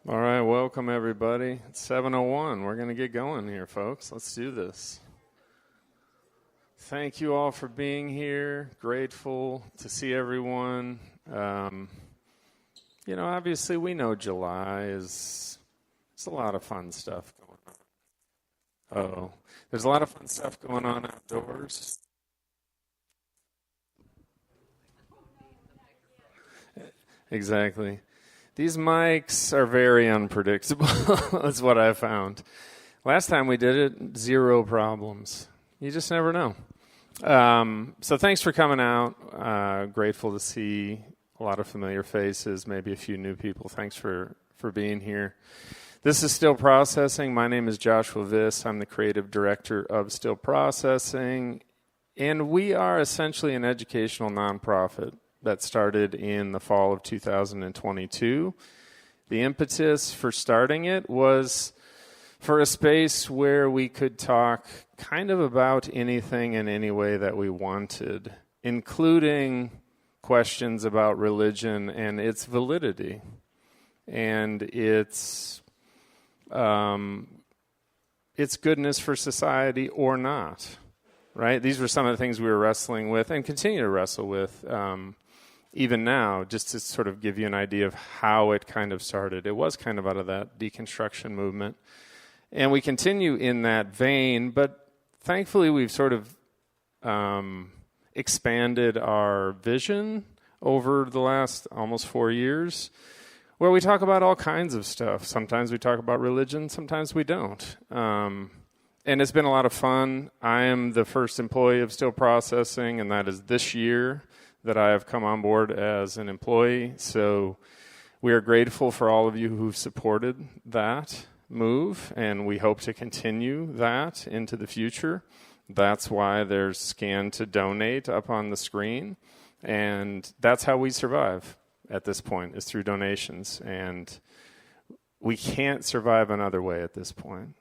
All right, welcome everybody. It's 7:01. We're going to get going here, folks. Let's do this. Thank you all for being here. Grateful to see everyone. Obviously we know July is a lot of fun stuff going on. There's a lot of fun stuff going on outdoors. Exactly. These mics are very unpredictable. That's what I found. Last time we did it, 0 problems. You just never know. So thanks for coming out. Grateful to see a lot of familiar faces, maybe a few new people. Thanks for being here. This is Still Processing. My name is Joshua Viss. I'm the creative director of Still Processing. And we are essentially an educational nonprofit that started in the fall of 2022. The impetus for starting it was for a space where we could talk kind of about anything in any way that we wanted, including questions about religion and its validity and its goodness for society or not, right? These were some of the things we were wrestling with and continue to wrestle with even now, just to sort of give you an idea of how it kind of started. It was kind of out of that deconstruction movement. And we continue in that vein, but thankfully we've sort of expanded our vision over the last almost 4 years, where we talk about all kinds of stuff. Sometimes we talk about religion, sometimes we don't. And it's been a lot of fun. I am the first employee of Still Processing, and that is this year that I have come on board as an employee. So we are grateful for all of you who've supported that move, and we hope to continue that into the future. That's why there's Scan to Donate up on the screen, and that's how we survive at this point, is through donations, and we can't survive another way at this point.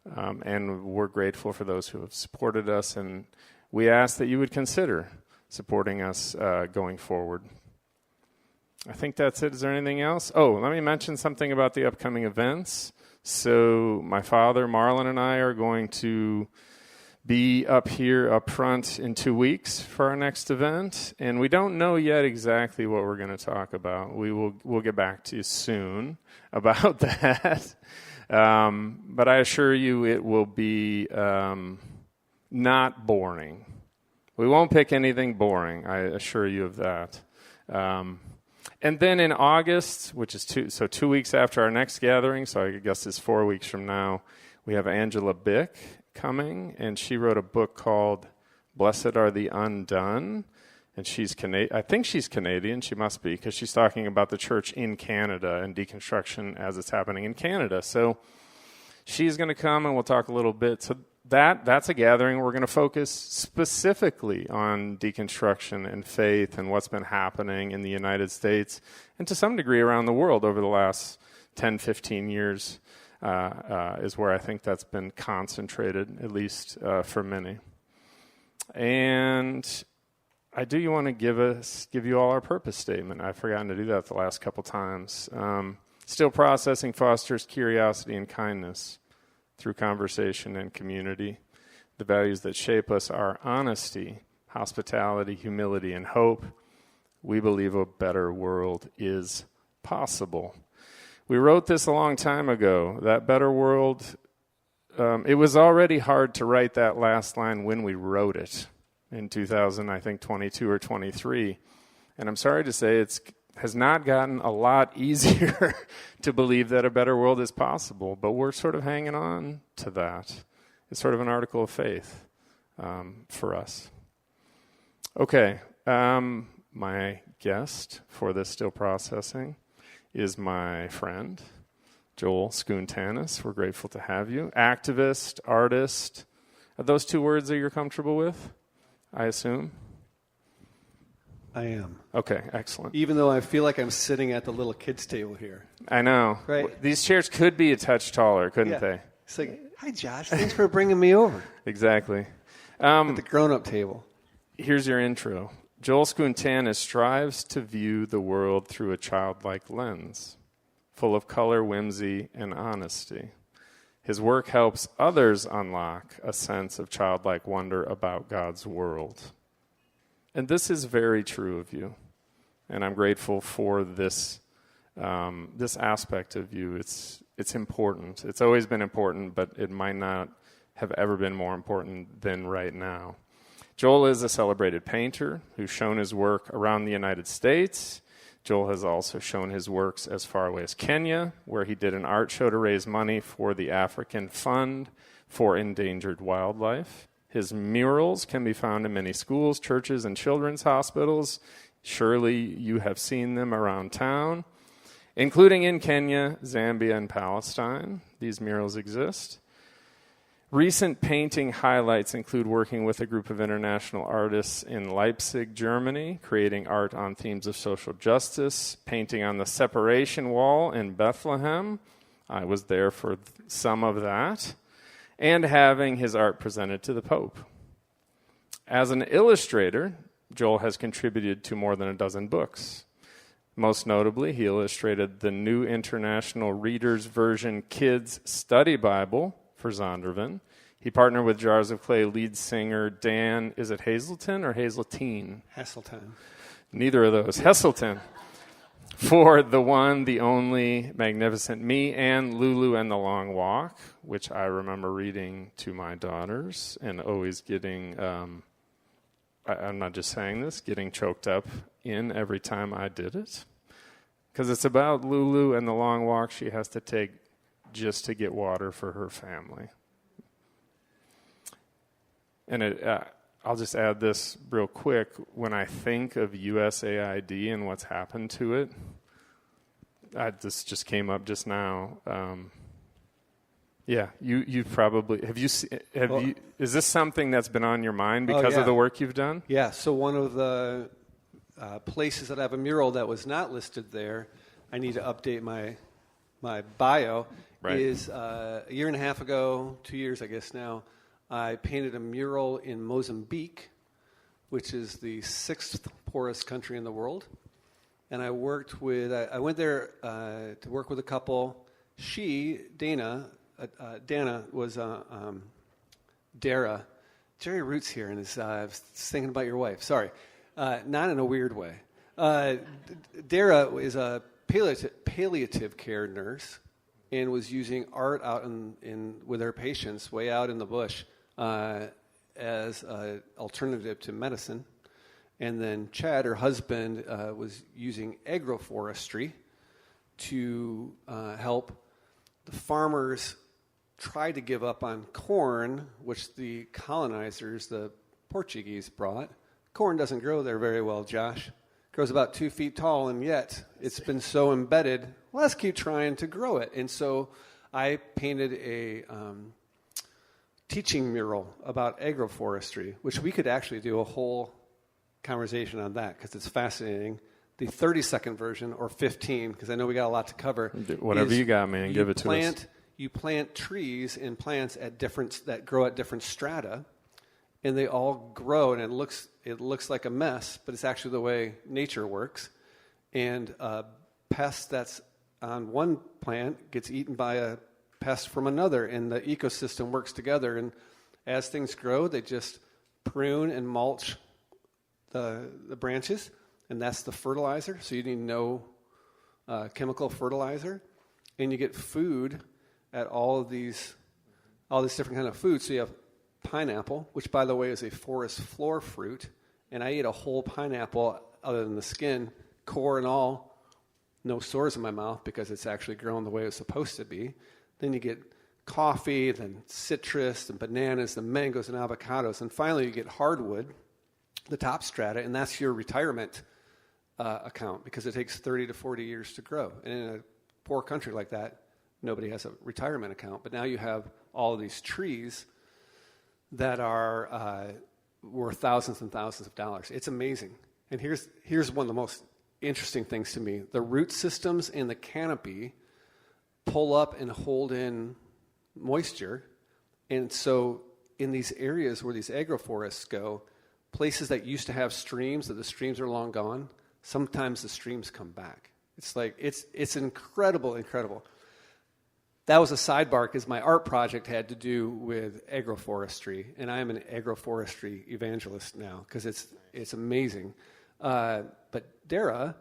And we're grateful for those who have supported us, and we ask that you would consider supporting us going forward. I think that's it. Is there anything else? Oh, let me mention something about the upcoming events. So my father, Marlon, and I are going to be up here up front in 2 weeks for our next event, and we don't know yet exactly what we're going to talk about. We'll get back to you soon about that. But I assure you it will be not boring. We won't pick anything boring, I assure you of that. And then in August, which is 2 weeks after our next gathering, so I guess it's 4 weeks from now, we have Angela Bick coming, and she wrote a book called Blessed Are the Undone, and she's I think she's Canadian, she must be, because she's talking about the church in Canada and deconstruction as it's happening in Canada. So she's going to come, and we'll talk a little bit. So that's a gathering. We're going to focus specifically on deconstruction and faith and what's been happening in the United States and to some degree around the world over the last 10, 15 years is where I think that's been concentrated, at least for many. And I do want to give you all our purpose statement. I've forgotten to do that the last couple times. Still Processing fosters curiosity and kindness through conversation and community. The values that shape us are honesty, hospitality, humility, and hope. We believe a better world is possible. We wrote this a long time ago. That better world, it was already hard to write that last line when we wrote it in 2022 or 23. And I'm sorry to say it has not gotten a lot easier to believe that a better world is possible, but we're sort of hanging on to that. It's sort of an article of faith for us. Okay, my guest for this Still Processing is my friend, Joel Schoon-Tanis. We're grateful to have you. Activist, artist. Are those 2 words that you're comfortable with, I assume? I am. Okay, excellent. Even though I feel like I'm sitting at the little kids' table here. I know. Right. These chairs could be a touch taller, couldn't they? It's like, hi, Josh. Thanks for bringing me over. Exactly. At the grown-up table. Here's your intro. Joel Schoon-Tanis strives to view the world through a childlike lens. full of color, whimsy, and honesty. His work helps others unlock a sense of childlike wonder about God's world. And this is very true of you. And I'm grateful for this aspect of you. It's important. It's always been important, but it might not have ever been more important than right now. Joel is a celebrated painter who's shown his work around the United States. Joel has also shown his works as far away as Kenya, where he did an art show to raise money for the African Fund for Endangered Wildlife. His murals can be found in many schools, churches, and children's hospitals. Surely you have seen them around town, including in Kenya, Zambia, and Palestine. These murals exist. Recent painting highlights include working with a group of international artists in Leipzig, Germany, creating art on themes of social justice, painting on the separation wall in Bethlehem. I was there for some of that. And having his art presented to the Pope. As an illustrator, Joel has contributed to more than a dozen books. Most notably, he illustrated the New International Reader's Version Kids Study Bible for Zondervan. He partnered with Jars of Clay lead singer Dan, is it Hazelton or Hazeltine? Hasseltine. Neither of those. Hesselton. For The One, The Only, Magnificent Me, and Lulu and the Long Walk, which I remember reading to my daughters and always getting, I'm not just saying this, getting choked up in every time I did it. Because it's about Lulu and the long walk she has to take just to get water for her family. And I'll just add this real quick. When I think of USAID and what's happened to it, this just came up just now. Yeah, you probably is this something that's been on your mind because of the work you've done? Yeah. So one of the places that I have a mural that was not listed there, I need to update my bio. Right. Is a year and a half ago, 2 years I guess now, I painted a mural in Mozambique, which is the 6th poorest country in the world. And I went there to work with a couple. Dana was Dara. Jerry Root's here, and I was thinking about your wife. Sorry. Not in a weird way. Dara is a palliative care nurse and was using art out with her patients way out in the bush as an alternative to medicine. And then Chad, her husband, was using agroforestry to help the farmers try to give up on corn, which the colonizers, the Portuguese, brought. Corn doesn't grow there very well, Josh. It grows about 2 feet tall, and yet it's been so embedded. Let's keep trying to grow it. And so I painted a teaching mural about agroforestry, which we could actually do a whole conversation on that because it's fascinating. The 30-second version, or 15, because I know we got a lot to cover. Whatever you got, man, give it to us. You plant trees and plants that grow at different strata, and they all grow, and it looks like a mess, but it's actually the way nature works. And a pest that's on one plant gets eaten by a pest from another, and the ecosystem works together. And as things grow, they just prune and mulch the branches, and that's the fertilizer. So you need no chemical fertilizer, and you get food at all these different kind of food. So you have pineapple, which by the way is a forest floor fruit, and I ate a whole pineapple other than the skin, core and all, no sores in my mouth because it's actually grown the way it's supposed to be. Then you get coffee, then citrus, and bananas, and mangoes, and avocados, and finally you get hardwood, the top strata, and that's your retirement account because it takes 30 to 40 years to grow. And in a poor country like that, nobody has a retirement account. But now you have all of these trees that are worth thousands and thousands of dollars. It's amazing. And here's one of the most interesting things to me. The root systems in the canopy pull up and hold in moisture. And so in these areas where these agroforests go, places that used to have streams, that the streams are long gone, sometimes the streams come back. It's like it's incredible. That was a sidebar because my art project had to do with agroforestry, and I am an agroforestry evangelist now because it's amazing. But Dara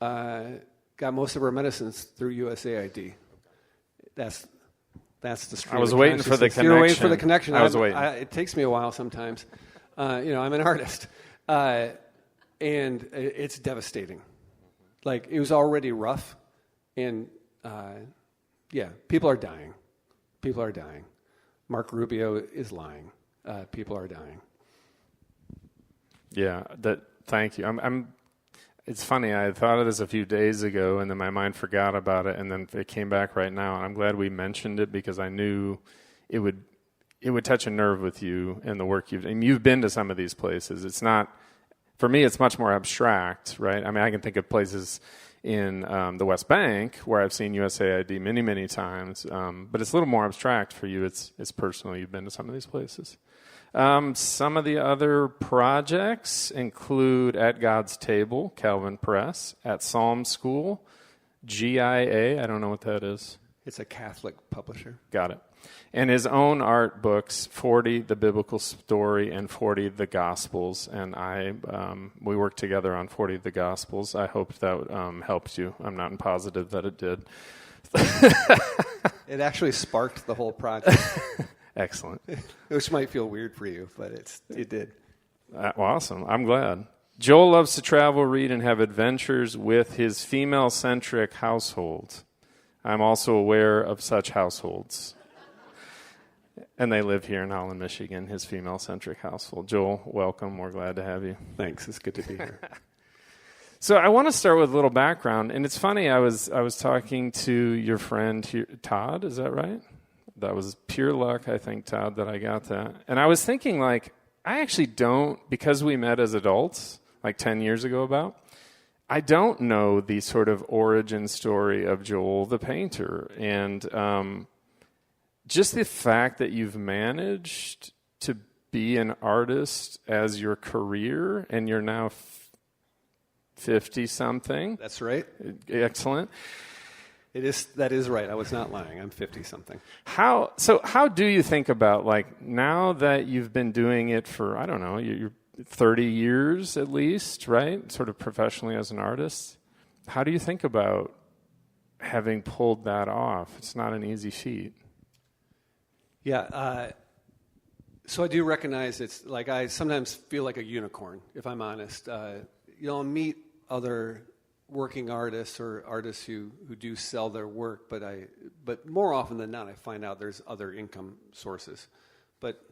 got most of her medicines through USAID. That's the stream. I was waiting for the connection. You're waiting for the connection. I was waiting. It takes me a while sometimes. I'm an artist, and it's devastating. Like, it was already rough, and people are dying. People are dying. Mark Rubio is lying. People are dying. Yeah, thank you. It's funny, I thought of this a few days ago, and then my mind forgot about it, and then it came back right now, and I'm glad we mentioned it because I knew it would touch a nerve with you and the work you've been to some of these places. It's not, for me, it's much more abstract, right? I mean, I can think of places in the West Bank where I've seen USAID many, many times, but it's a little more abstract for you. It's personal. You've been to some of these places. Some of the other projects include At God's Table, Calvin Press, At Psalm School, GIA, I don't know what that is. It's a Catholic publisher. Got it. And his own art books, 40, The Biblical Story, and 40, The Gospels. And we worked together on 40, The Gospels. I hope that helped you. I'm not positive that it did. It actually sparked the whole project. Excellent. Which might feel weird for you, but it did. Awesome. I'm glad. Joel loves to travel, read, and have adventures with his female-centric household. I'm also aware of such households. And they live here in Holland, Michigan, his female-centric household. Joel, welcome. We're glad to have you. Thanks. It's good to be here. So I want to start with a little background. And it's funny, I was talking to your friend here, Todd, is that right? That was pure luck, I think, Todd, that I got that. And I was thinking, like, I actually don't, because we met as adults, like 10 years ago I don't know the sort of origin story of Joel the painter. And just the fact that you've managed to be an artist as your career, and you're now 50-something. That's right. Excellent. That is right. I was not lying. I'm 50-something. How do you think about, like, now that you've been doing it for, I don't know, you're 30 years at least, right? Sort of professionally as an artist. How do you think about having pulled that off? It's not an easy feat. Yeah. So I do recognize it's like I sometimes feel like a unicorn, if I'm honest. I'll meet other working artists or artists who do sell their work, but more often than not, I find out there's other income sources. But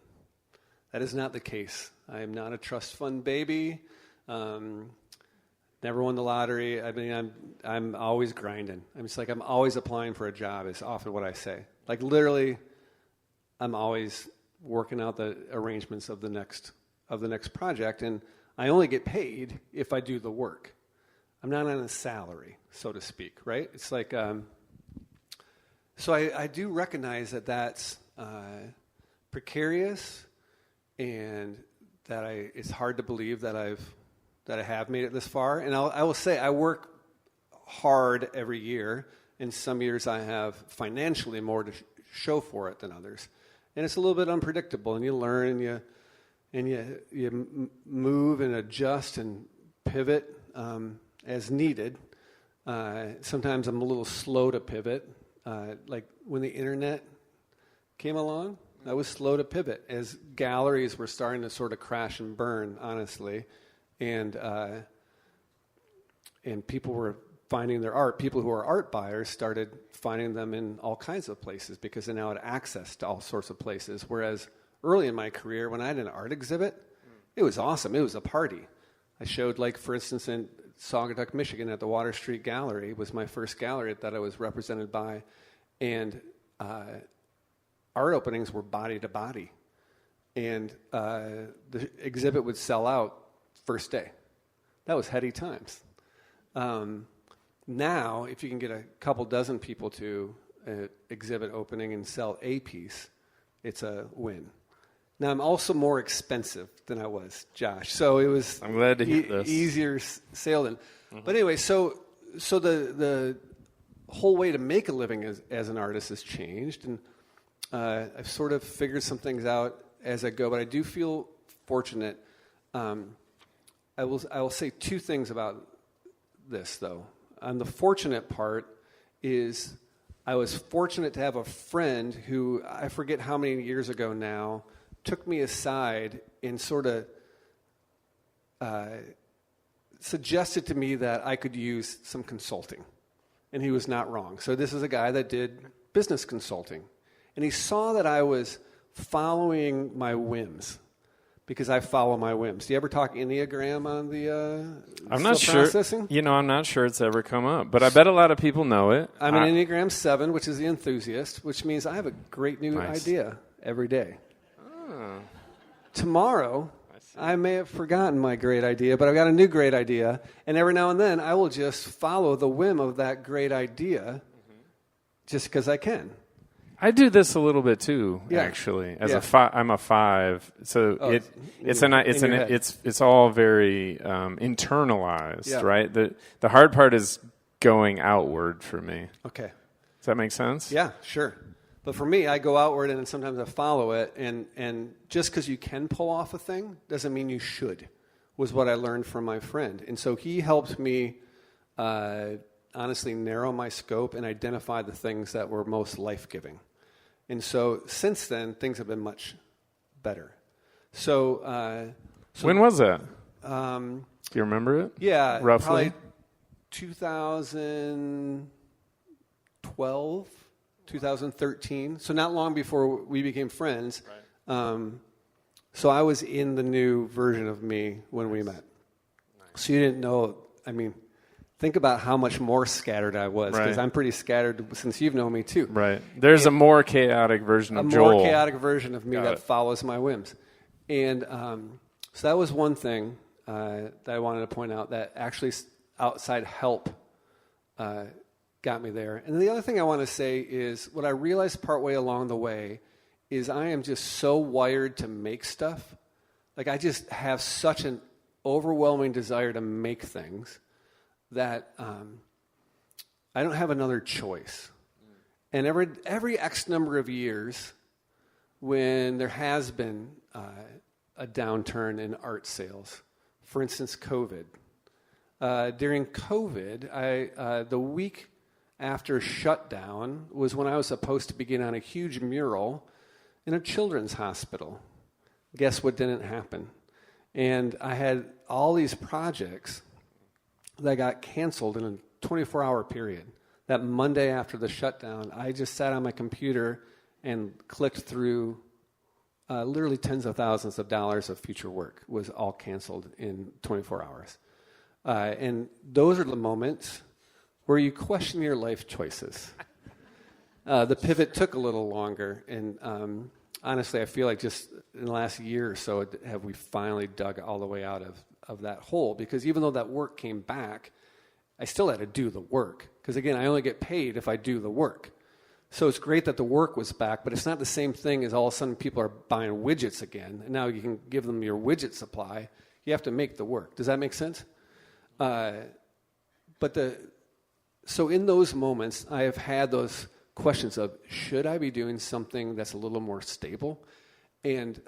that is not the case. I am not a trust fund baby. Never won the lottery. I mean, I'm always grinding. I'm always applying for a job is often what I say. Like, literally, I'm always working out the arrangements of the next project, and I only get paid if I do the work. I'm not on a salary, so to speak, right? It's like, so I do recognize that that's precarious, and that it's hard to believe that I have made it this far. And I will say I work hard every year, and some years I have financially more to show for it than others. And it's a little bit unpredictable, and you learn, and you move and adjust and pivot as needed. Sometimes I'm a little slow to pivot. Like when the internet came along, I was slow to pivot as galleries were starting to sort of crash and burn, honestly, and people were finding their art. People who are art buyers started finding them in all kinds of places because they now had access to all sorts of places. Whereas early in my career, when I had an art exhibit, it was awesome. It was a party. I showed, like, for instance, in Saugatuck, Michigan, at the Water Street Gallery. It was my first gallery that I was represented by, and art openings were body to body, and the exhibit would sell out first day. That was heady times. Now, if you can get a couple dozen people to an exhibit opening and sell a piece, it's a win. Now, I'm also more expensive than I was, Josh. So it was I'm glad to hear this. Easier sailing. Mm-hmm. But anyway, so so the whole way to make a living as an artist has changed, and I've sort of figured some things out as I go. But I do feel fortunate. I will say two things about this, though. The fortunate part is I was fortunate to have a friend who, I forget how many years ago now, took me aside and sort of suggested to me that I could use some consulting. And he was not wrong. So this is a guy that did business consulting. And he saw that I was following my whims, because I follow my whims. Do you ever talk Enneagram on the I'm not sure. processing? I'm not sure it's ever come up, but I bet a lot of people know it. I'm an Enneagram 7, which is the enthusiast, which means I have a great new idea every day. Oh. Tomorrow, I may have forgotten my great idea, but I've got a new great idea, and every now and then I will just follow the whim of that great idea just because I can. I do this a little bit too, Yeah. actually. As Yeah. I'm a 5, so head. it's all very internalized, Yeah. right? The hard part is going outward for me. Okay. Does that make sense? Yeah, sure. But for me, I go outward and sometimes I follow it. And just because you can pull off a thing doesn't mean you should, was what I learned from my friend. And so he helped me honestly narrow my scope and identify the things that were most life-giving. And so since then, things have been much better. So when was that? Do Do you remember it? Yeah, roughly. probably 2012, 2013. So not long before we became friends. Right. So I was in the new version of me when we met. Nice. So you didn't know. I mean, think about how much more scattered I was, because I'm pretty scattered since you've known me too. Right. There's a more chaotic version of Joel. A more chaotic version of me that follows my whims. And so that was one thing that I wanted to point out, that actually outside help got me there. And the other thing I want to say is what I realized partway along the way is I am just so wired to make stuff. Like, I just have such an overwhelming desire to make things that I don't have another choice. And every X number of years, when there has been a downturn in art sales, for instance, COVID. During COVID, the week after shutdown was when I was supposed to begin on a huge mural in a children's hospital. Guess what didn't happen? And I had all these projects that got canceled in a 24-hour period. That Monday after the shutdown, I just sat on my computer and clicked through literally tens of thousands of dollars of future work was all canceled in 24 hours. And those are the moments where you question your life choices. The pivot took a little longer, and honestly, I feel like just in the last year or so have we finally dug all the way out of that hole, because even though that work came back, I still had to do the work, because again, I only get paid if I do the work. So it's great that the work was back, but it's not the same thing as all of a sudden people are buying widgets again, and now you can give them your widget supply. You have to make the work. Does that make sense? So in those moments, I have had those questions of, should I be doing something that's a little more stable? And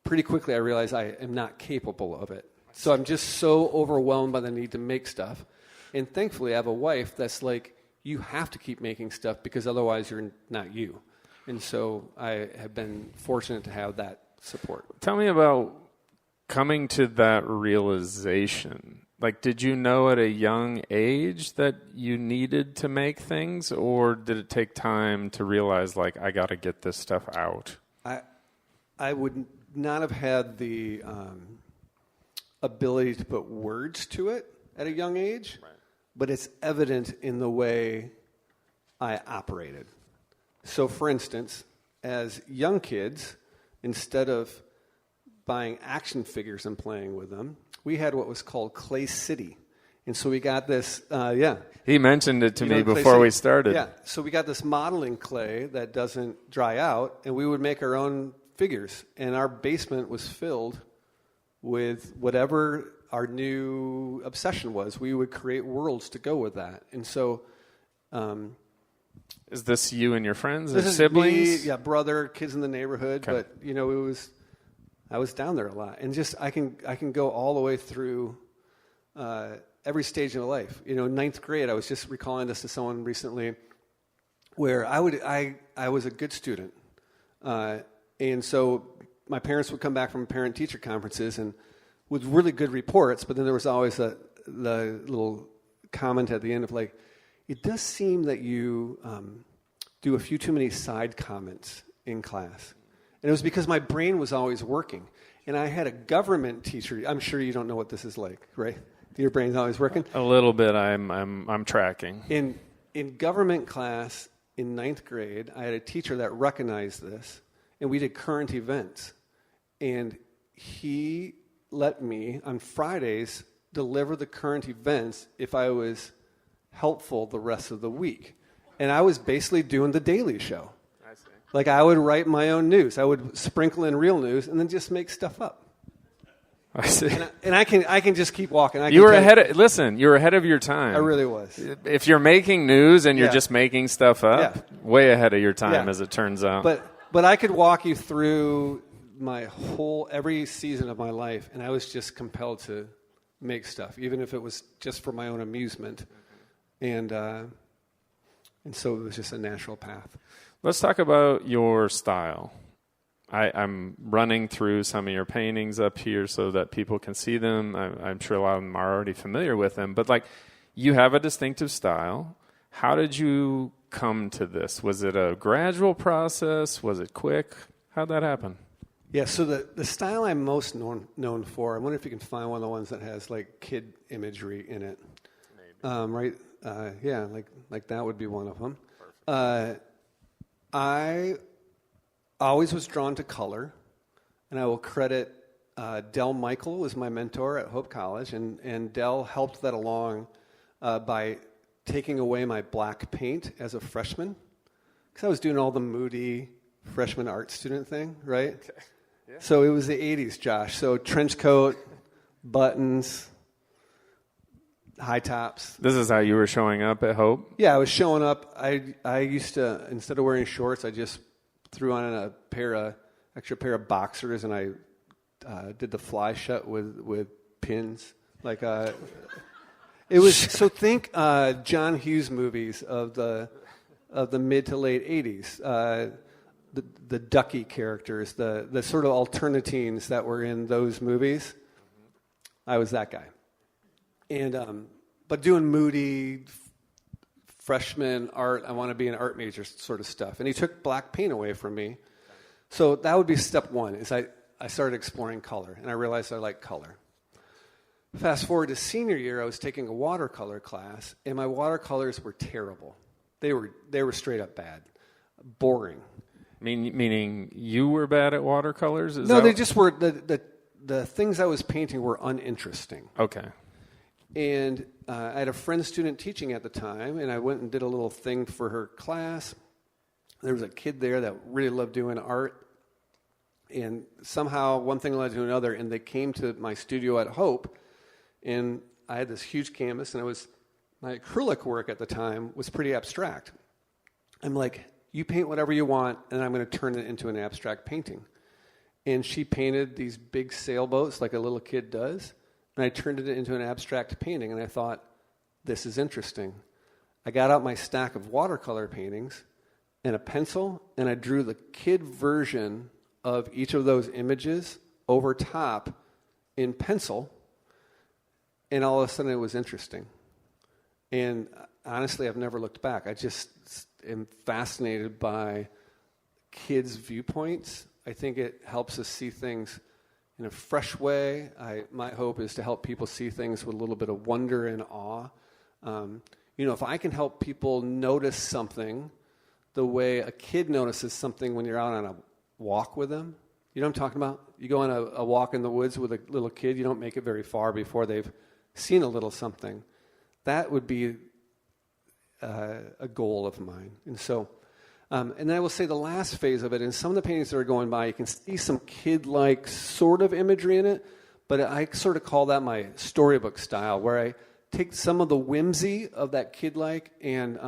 pretty quickly I realized I am not capable of it. So I'm just so overwhelmed by the need to make stuff. And thankfully I have a wife that's like, you have to keep making stuff because otherwise you're not you. And so I have been fortunate to have that support. Tell me about coming to that realization. Like, did you know at a young age that you needed to make things, or did it take time to realize, like, I got to get this stuff out? I would not have had the ability to put words to it at a young age, right. But it's evident in the way I operated. So, for instance, as young kids, instead of buying action figures and playing with them, we had what was called Clay City. And so we got this, He mentioned it to me before we started. Yeah, so we got this modeling clay that doesn't dry out, and we would make our own figures. And our basement was filled with whatever our new obsession was. We would create worlds to go with that. And so is this you and your friends this or is siblings? me, yeah, brother, kids in the neighborhood, Okay. but I was down there a lot. And just I can go all the way through every stage of life. Ninth grade, I was just recalling this to someone recently, where I was a good student. And so my parents would come back from parent-teacher conferences and with really good reports, but then there was always the little comment at the end of like, it does seem that you do a few too many side comments in class. And it was because my brain was always working. And I had a government teacher. I'm sure you don't know what this is like, right? Your brain's always working. A little bit. I'm tracking. In government class in ninth grade, I had a teacher that recognized this, and we did current events. And he let me, on Fridays, deliver the current events if I was helpful the rest of the week. And I was basically doing the Daily Show. I see. Like I would write my own news. I would sprinkle in real news and then just make stuff up. I see. And I can just keep walking. You were ahead of your time. I really was. If you're making news and you're Yeah. just making stuff up, way ahead of your time, Yeah. as it turns out. But I could walk you through every season of my life, and I was just compelled to make stuff, even if it was just for my own amusement. And so it was just a natural path. Let's talk about your style. I'm running through some of your paintings up here so that people can see them. I'm sure a lot of them are already familiar with them. But, you have a distinctive style. How did you come to this? Was it a gradual process? Was it quick? How'd that happen? Yeah, so the style I'm most known for, I wonder if you can find one of the ones that has, kid imagery in it. Maybe. Right? Like that would be one of them. I always was drawn to color, and I will credit Del Michael was my mentor at Hope College, and Del helped that along by taking away my black paint as a freshman, because I was doing all the moody freshman art student thing, right? Okay. Yeah. So it was the 80s, Josh. So trench coat, buttons, high tops. This is how you were showing up at Hope? Yeah, I was showing up. I used to, instead of wearing shorts, I just threw on a extra pair of boxers, and I did the fly shut with pins. It was, so think John Hughes movies of the mid to late 80s. The Ducky characters, the sort of alternatines that were in those movies. I was that guy. And but doing moody freshman art, I want to be an art major sort of stuff. And he took black paint away from me. So that would be step one, is I started exploring color, and I realized I like color. Fast forward to senior year, I was taking a watercolor class, and my watercolors were terrible. They were straight up bad, boring. Meaning you were bad at watercolors? They just were, the things I was painting were uninteresting. Okay. And I had a friend student teaching at the time, and I went and did a little thing for her class. There was a kid there that really loved doing art. And somehow one thing led to another, and they came to my studio at Hope, and I had this huge canvas, and my acrylic work at the time was pretty abstract. I'm like, you paint whatever you want, and I'm going to turn it into an abstract painting. And she painted these big sailboats like a little kid does, and I turned it into an abstract painting, and I thought, this is interesting. I got out my stack of watercolor paintings and a pencil, and I drew the kid version of each of those images over top in pencil, and all of a sudden it was interesting. And honestly, I've never looked back. I just am fascinated by kids' viewpoints. I think it helps us see things in a fresh way. My hope is to help people see things with a little bit of wonder and awe. If I can help people notice something the way a kid notices something when you're out on a walk with them, you know what I'm talking about? You go on a walk in the woods with a little kid, you don't make it very far before they've seen a little something. That would be a goal of mine. And so, and then I will say the last phase of it, in some of the paintings that are going by, you can see some kid-like sort of imagery in it, But I sort of call that my storybook style, where I take some of the whimsy of that kid-like and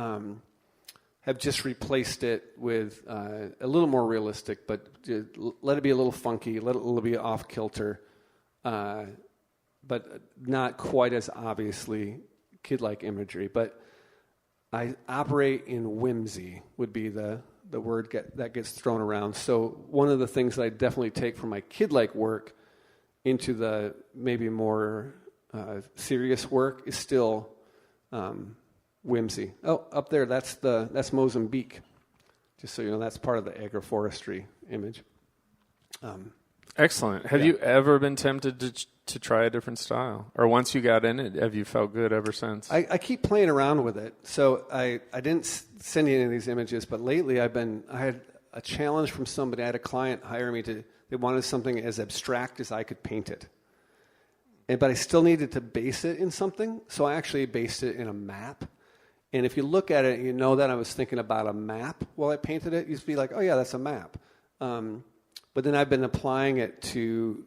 have just replaced it with a little more realistic, but let it be a little funky, let it be off-kilter, but not quite as obviously kid-like imagery. But I operate in whimsy would be the word that gets thrown around. So one of the things that I definitely take from my kid-like work into the maybe more serious work is still whimsy. Oh, up there, that's Mozambique. Just so you know, that's part of the agroforestry image. Excellent. Have you ever been tempted to try a different style? Or once you got in it, have you felt good ever since? I keep playing around with it. So I didn't send you any of these images, but lately I had a challenge from somebody. I had a client hire me they wanted something as abstract as I could paint it. But I still needed to base it in something, so I actually based it in a map. And if you look at it, you know that I was thinking about a map while I painted it. You'd be like, oh yeah, that's a map. But then I've been applying it to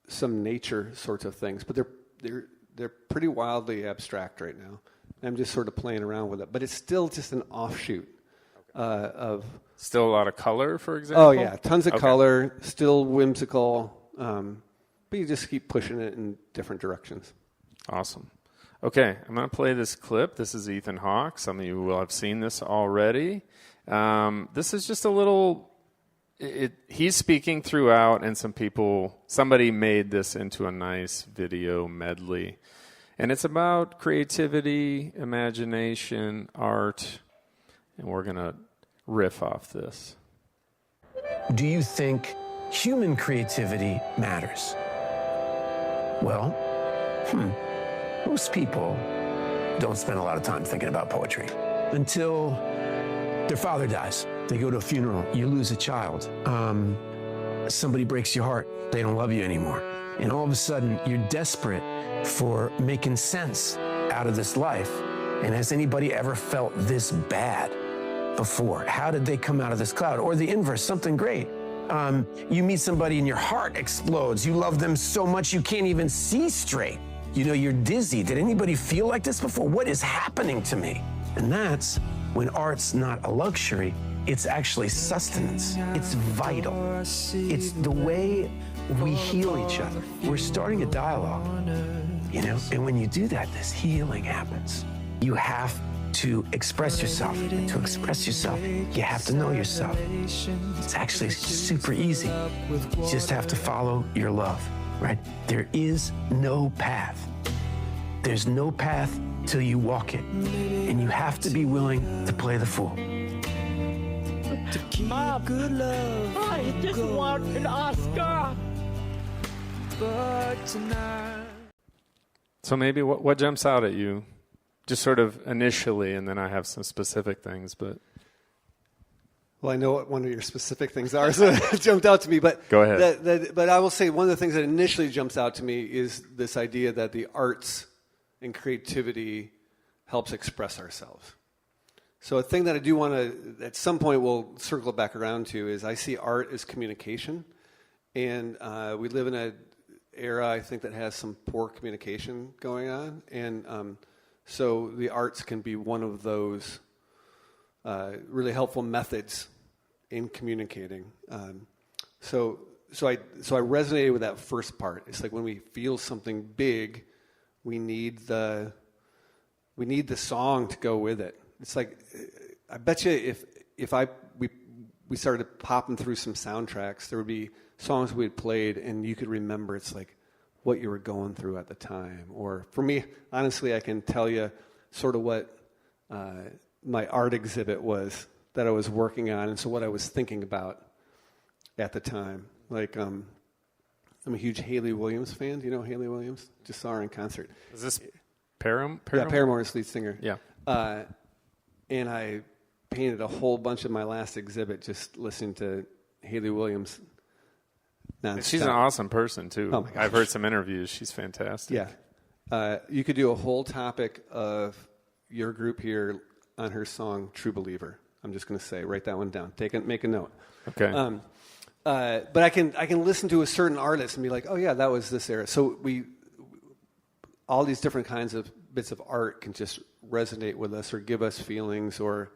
some nature sorts of things. But they're pretty wildly abstract right now. I'm just sort of playing around with it. But it's still just an offshoot of... Still a lot of color, for example? Oh yeah, tons of color, still whimsical. But you just keep pushing it in different directions. Awesome. Okay, I'm going to play this clip. This is Ethan Hawke. Some of you will have seen this already. This is just a little... he's speaking throughout, and somebody made this into a nice video medley. And it's about creativity, imagination, art, and we're going to riff off this. Do you think human creativity matters? Well, most people don't spend a lot of time thinking about poetry until their father dies. They go to a funeral, you lose a child. Somebody breaks your heart, they don't love you anymore. And all of a sudden, you're desperate for making sense out of this life. And has anybody ever felt this bad before? How did they come out of this cloud? Or the inverse, something great. You meet somebody and your heart explodes. You love them so much you can't even see straight. You know, you're dizzy. Did anybody feel like this before? What is happening to me? And that's when art's not a luxury, it's actually sustenance. It's vital. It's the way we heal each other. We're starting a dialogue, you know? And when you do that, this healing happens. You have to express yourself. And to express yourself, you have to know yourself. It's actually super easy. You just have to follow your love, right? There is no path. There's no path till you walk it. And you have to be willing to play the fool. Mom, good love. I just want an Oscar. But tonight. So maybe what jumps out at you? Just sort of initially, and then I have some specific things, but... Well, I know what one of your specific things are, so it jumped out to me. But go ahead. But I will say one of the things that initially jumps out to me is this idea that the arts and creativity helps express ourselves. So a thing that I do want to, at some point we'll circle back around to, is I see art as communication. And we live in an era, I think, that has some poor communication going on. And so the arts can be one of those really helpful methods in communicating. So I resonated with that first part. It's like when we feel something big, we need the song to go with it. It's like, I bet you if we started popping through some soundtracks, there would be songs we had played and you could remember it's like what you were going through at the time. Or for me, honestly, I can tell you sort of what my art exhibit was that I was working on, and so what I was thinking about at the time. Like, I'm a huge Hayley Williams fan. Do you know Hayley Williams? Just saw her in concert. Is this Paramore? Yeah, Paramore's lead singer. Yeah. And I painted a whole bunch of my last exhibit just listening to Hayley Williams nonstop. She's an awesome person, too. Oh my gosh. I've heard some interviews. She's fantastic. Yeah. You could do a whole topic of your group here on her song, True Believer. I'm just going to say, write that one down. Make a note. Okay. But I can listen to a certain artist and be like, oh yeah, that was this era. So all these different kinds of bits of art can just resonate with us or give us feelings, or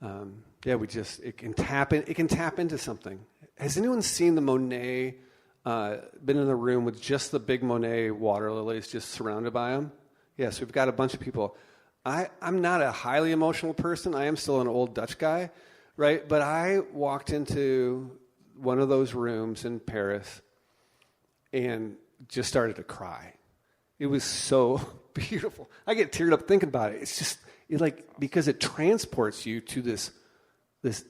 it can tap into something. Has anyone seen the Monet? Been in the room with just the big Monet water lilies, just surrounded by them? Yes, we've got a bunch of people. I'm not a highly emotional person. I am still an old Dutch guy, right? But I walked into one of those rooms in Paris and just started to cry. It was so beautiful. I get teared up thinking about it. It's just because it transports you to this.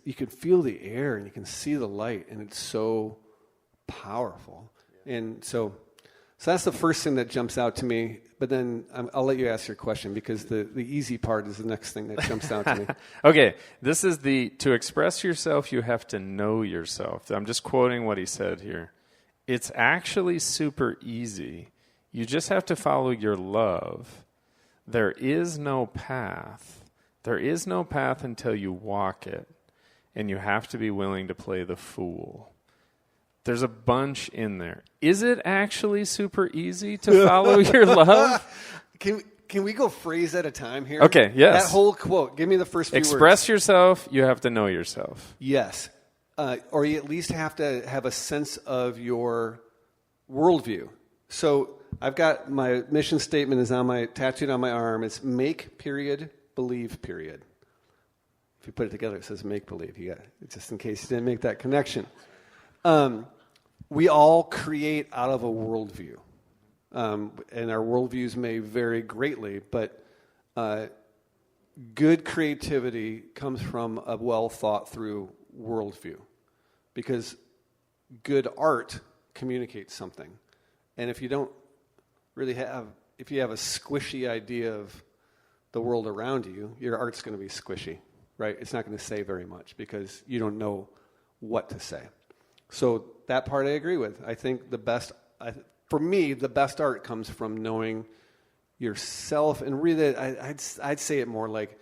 You can feel the air and you can see the light, and it's so powerful. Yeah. And so that's the first thing that jumps out to me. But then I'll let you ask your question, because the easy part is the next thing that jumps out to me. Okay, this is to express yourself, you have to know yourself. I'm just quoting what he said here. It's actually super easy. You just have to follow your love. There is no path. There is no path until you walk it. And you have to be willing to play the fool. There's a bunch in there. Is it actually super easy to follow your love? Can we go phrase at a time here? Okay, yes. That whole quote. Give me the first few words. Express yourself, you have to know yourself. Yes. Or you at least have to have a sense of your worldview. So I've got my mission statement is tattooed on my arm. It's make, period, believe, period. If you put it together, it says make believe. Just in case you didn't make that connection. We all create out of a worldview. And our worldviews may vary greatly, but good creativity comes from a well thought through worldview. Because good art communicates something. And if you don't really if you have a squishy idea of the world around you, your art's going to be squishy, right? It's not going to say very much because you don't know what to say. So that part I agree with. I think for me, the best art comes from knowing yourself, and really, I'd say it more like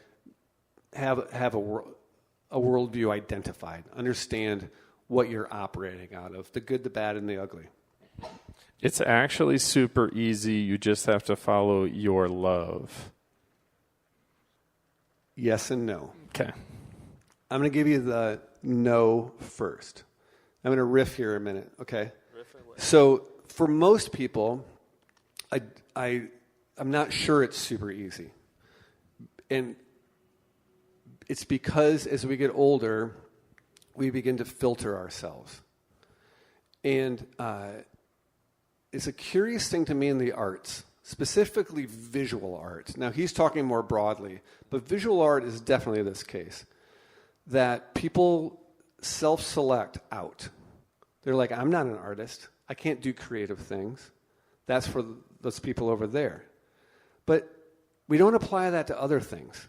have a worldview identified. Understand what you're operating out of, the good, the bad, and the ugly. It's actually super easy. You just have to follow your love. Yes and no. Okay. I'm going to give you the no first. I'm going to riff here a minute, okay? So for most people, I'm not sure it's super easy. And it's because as we get older, we begin to filter ourselves. And it's a curious thing to me in the arts, specifically visual art. Now, he's talking more broadly, but visual art is definitely this case, that people self-select out. They're like, I'm not an artist. I can't do creative things. That's for those people over there. But we don't apply that to other things.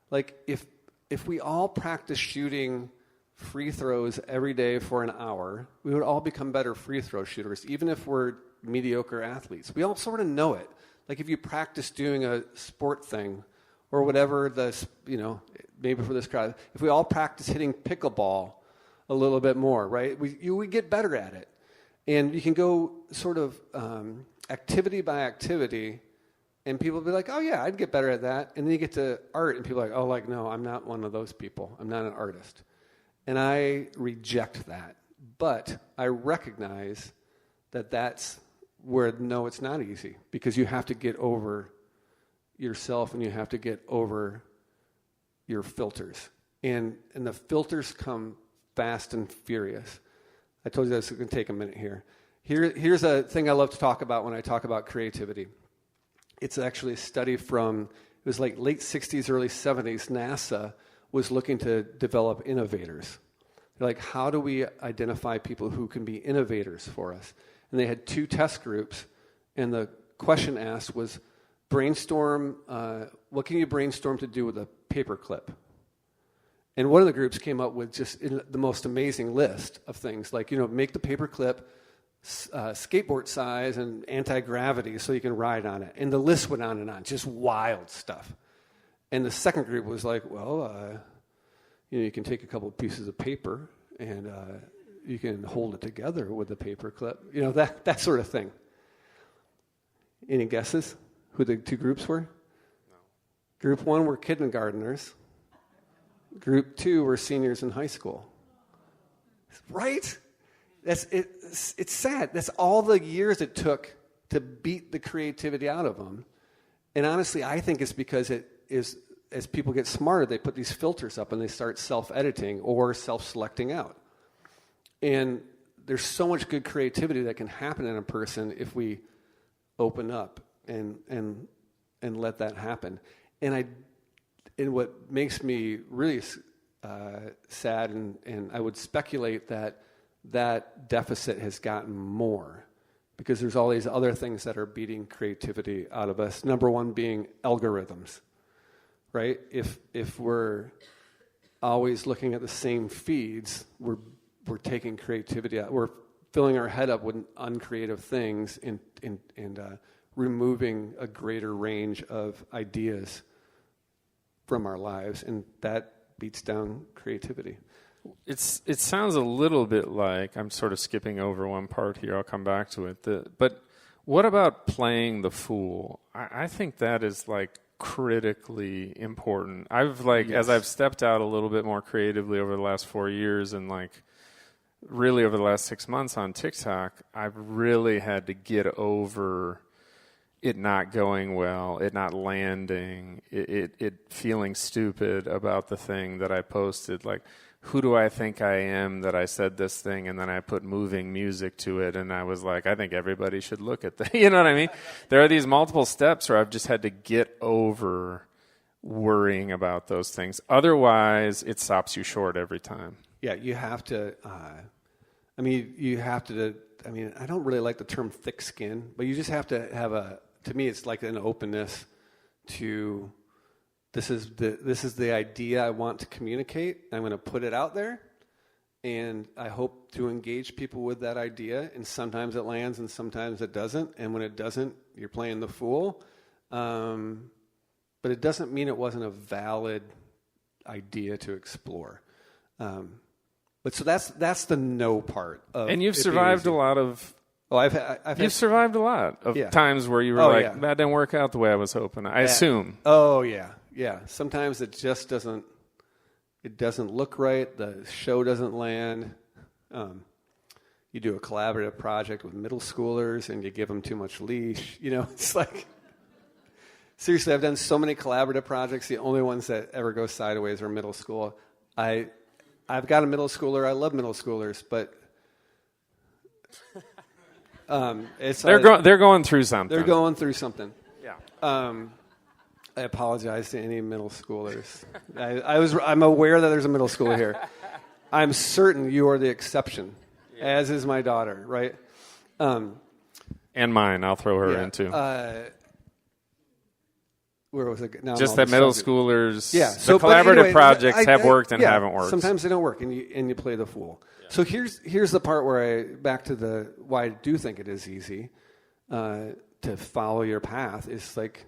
Like, if we all practice shooting free throws every day for an hour, we would all become better free throw shooters, even if we're mediocre athletes. We all sort of know it. Like if you practice doing a sport thing or whatever, maybe for this crowd, if we all practice hitting pickleball a little bit more, right, we get better at it. And you can go sort of activity by activity, and people will be like, oh yeah, I'd get better at that. And then you get to art, and people are like, oh, no, I'm not one of those people. I'm not an artist. And I reject that. But I recognize that that's where, no, it's not easy, because you have to get over yourself and you have to get over your filters. And the filters come fast and furious. I told you this is going to take a minute here. Here's a thing I love to talk about when I talk about creativity. It's actually a study from, it was like late 60s, early 70s. NASA was looking to develop innovators. They're like, how do we identify people who can be innovators for us? And they had two test groups, and the question asked was, brainstorm, what can you brainstorm to do with a paperclip? And one of the groups came up with just the most amazing list of things, like, make the paperclip skateboard size and anti-gravity so you can ride on it. And the list went on and on, just wild stuff. And the second group was like, well, you can take a couple of pieces of paper and hold it together with a paper clip. That sort of thing. Any guesses who the two groups were? No. Group 1 were kindergartners. Group 2 were seniors in high school. Right? It's sad. That's all the years it took to beat the creativity out of them. And honestly, I think it's because as people get smarter, they put these filters up and they start self-editing or self-selecting out. And there's so much good creativity that can happen in a person if we open up and let that happen. And what makes me really sad, and I would speculate that deficit has gotten more because there's all these other things that are beating creativity out of us. Number one being algorithms, right? If we're always looking at the same feeds, we're taking creativity out. We're filling our head up with uncreative things and removing a greater range of ideas from our lives, and that beats down creativity. It sounds a little bit like, I'm sort of skipping over one part here, I'll come back to it, but what about playing the fool? I think that is like critically important. As I've stepped out a little bit more creatively over the last 4 years and like really over the last 6 months on TikTok, I've really had to get over it not going well, it not landing, it feeling stupid about the thing that I posted. Like, who do I think I am that I said this thing, and then I put moving music to it, and I was like, I think everybody should look at that. You know what I mean? There are these multiple steps where I've just had to get over worrying about those things. Otherwise, it stops you short every time. Yeah, you have to, I don't really like the term thick skin, but you just have to have to me, it's like an openness to, this is the idea I want to communicate. I'm going to put it out there, and I hope to engage people with that idea, and sometimes it lands and sometimes it doesn't, and when it doesn't, you're playing the fool. But it doesn't mean it wasn't a valid idea to explore. But so that's the no part of. And you've survived a lot of. Oh, you've survived a lot of times where you were that didn't work out the way I was hoping. I assume. Oh yeah. Sometimes it just doesn't. It doesn't look right. The show doesn't land. You do a collaborative project with middle schoolers and you give them too much leash. It's like. Seriously, I've done so many collaborative projects. The only ones that ever go sideways are middle school. I've got a middle schooler. I love middle schoolers, but they're going through something. They're going through something. Yeah. I apologize to any middle schoolers. I'm aware that there's a middle schooler here. I'm certain you are the exception, as is my daughter, right? And mine. I'll throw her in too. Where was it? No, just that middle schoolers, the collaborative projects have worked and haven't worked. Sometimes they don't work, and you play the fool. Yeah. So here's the part where back to the why I do think it is easy to follow your path is like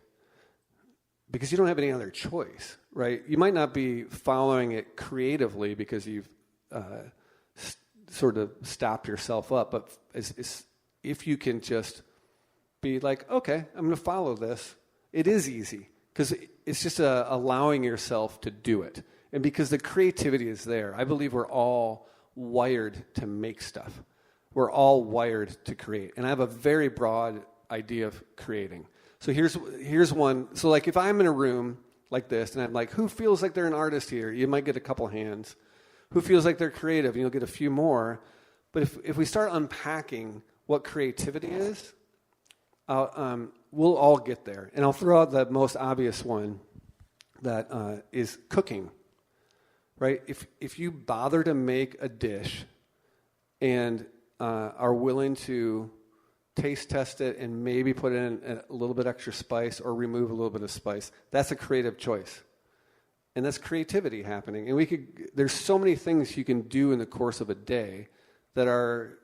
because you don't have any other choice, right? You might not be following it creatively because you've sort of stopped yourself up, but if you can just be like, okay, I'm going to follow this, it is easy. Because it's just allowing yourself to do it. And because the creativity is there, I believe we're all wired to make stuff. We're all wired to create. And I have a very broad idea of creating. So here's one. So like if I'm in a room like this and I'm like, who feels like they're an artist here? You might get a couple hands. Who feels like they're creative? And you'll get a few more. But if we start unpacking what creativity is, we'll all get there. And I'll throw out the most obvious one that is cooking, right? If you bother to make a dish and are willing to taste test it and maybe put in a little bit extra spice or remove a little bit of spice, that's a creative choice. And that's creativity happening. And there's so many things you can do in the course of a day that are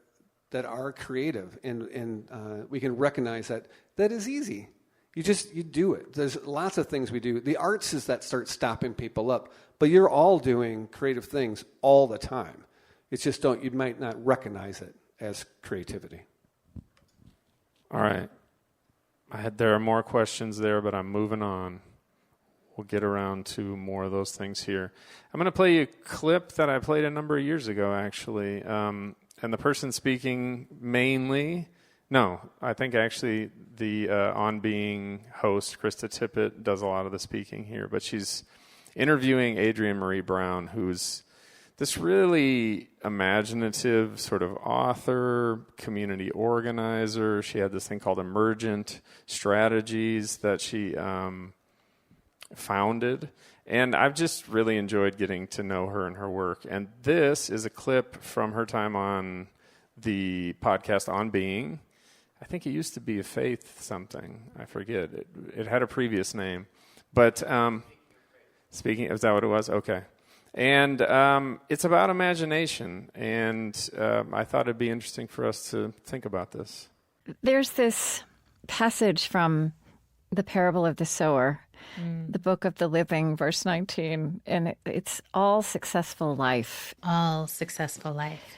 creative, and we can recognize that is easy. You do it. There's lots of things we do. The arts is that start stopping people up, but you're all doing creative things all the time. It's just you might not recognize it as creativity. All right. There are more questions there, but I'm moving on. We'll get around to more of those things here. I'm going to play you a clip that I played a number of years ago, actually. And the person speaking I think actually the On Being host, Krista Tippett, does a lot of the speaking here. But she's interviewing Adrienne Marie Brown, who's this really imaginative sort of author, community organizer. She had this thing called Emergent Strategies that she founded. And I've just really enjoyed getting to know her and her work. And this is a clip from her time on the podcast On Being. I think it used to be a Faith something. I forget. It had a previous name. But speaking, is that what it was? Okay. And it's about imagination, and I thought it'd be interesting for us to think about this. There's this passage from the parable of the sower, the book of the living, verse 19, and it's all successful life. All successful life.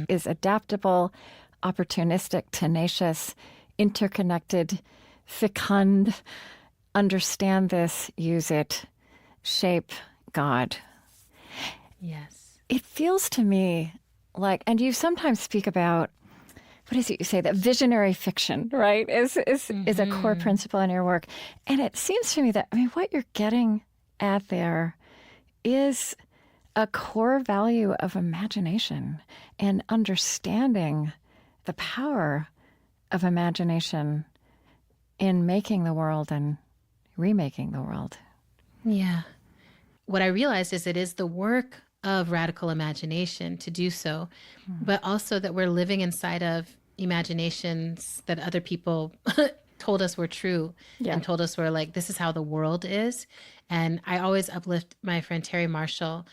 Is adaptable, opportunistic, tenacious, interconnected, fecund, understand this, use it, shape God. Yes. It feels to me like, and you sometimes speak about, what is it you say, that visionary fiction, right, is a core principle in your work. And it seems to me that, what you're getting at there is a core value of imagination and understanding the power of imagination in making the world and remaking the world. Yeah. What I realized is it is the work of radical imagination to do so, but also that we're living inside of imaginations that other people told us were true and told us were like, this is how the world is. And I always uplift my friend Terry Marshall.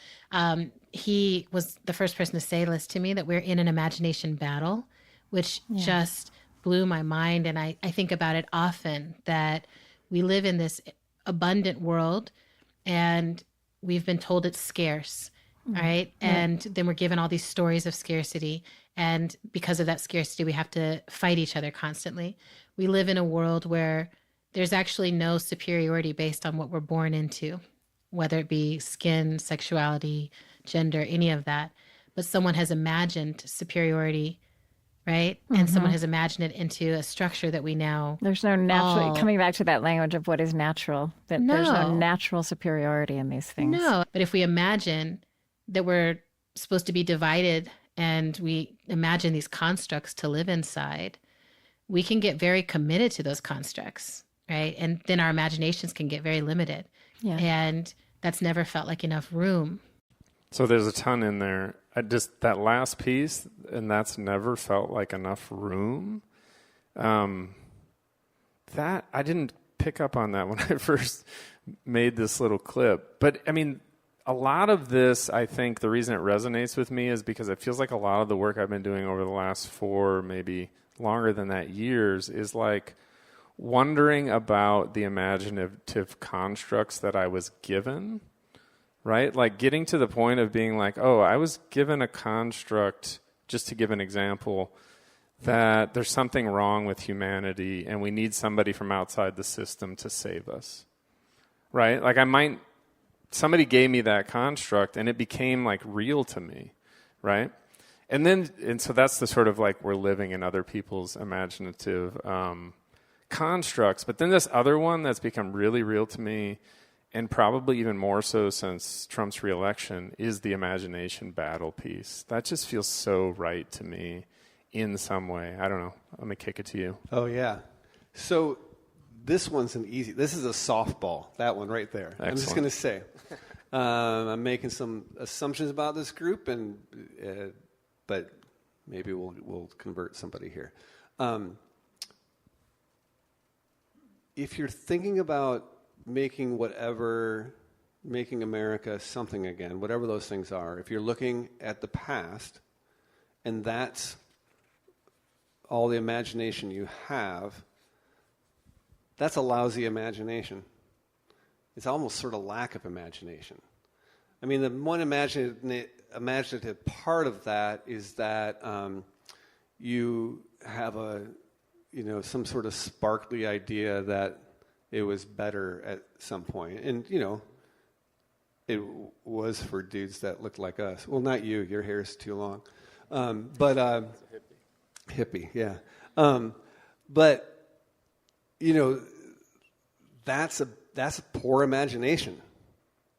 He was the first person to say this to me, that we're in an imagination battle, which just blew my mind. And I think about it often, that we live in this abundant world and we've been told it's scarce, right? And then we're given all these stories of scarcity. And because of that scarcity, we have to fight each other constantly. We live in a world where there's actually no superiority based on what we're born into, whether it be skin, sexuality, gender, any of that. But someone has imagined superiority, right? And someone has imagined it into a structure that we now... There's no natural, coming back to that language of what is natural, that there's no natural superiority in these things. No, but if we imagine that we're supposed to be divided and we imagine these constructs to live inside, we can get very committed to those constructs, right? And then our imaginations can get very limited. Yeah. And that's never felt like enough room. So there's a ton in there. That last piece, and that's never felt like enough room. That I didn't pick up on that when I first made this little clip. But a lot of this, I think the reason it resonates with me is because it feels like a lot of the work I've been doing over the last 4, maybe longer than that, years, is like wondering about the imaginative constructs that I was given, right? Like getting to the point of being like, oh, I was given a construct, just to give an example, that there's something wrong with humanity and we need somebody from outside the system to save us, right? Like somebody gave me that construct and it became like real to me, right? And so that's the sort of like we're living in other people's imaginative constructs. But then this other one that's become really real to me, and probably even more so since Trump's reelection, is the imagination battle piece. That just feels so right to me in some way. I don't know. Let me kick it to you. Oh, yeah. So this one's this is a softball, that one right there. Excellent. I'm just going to say, I'm making some assumptions about this group, but maybe we'll convert somebody here. If you're thinking about making America something again, whatever those things are, if you're looking at the past and that's all the imagination you have, that's a lousy imagination. It's almost sort of lack of imagination. I mean, the one imaginative part of that is that you have some sort of sparkly idea that it was better at some point. And, it was for dudes that looked like us. Well, not you. Your hair is too long. But hippie, yeah. But, that's a poor imagination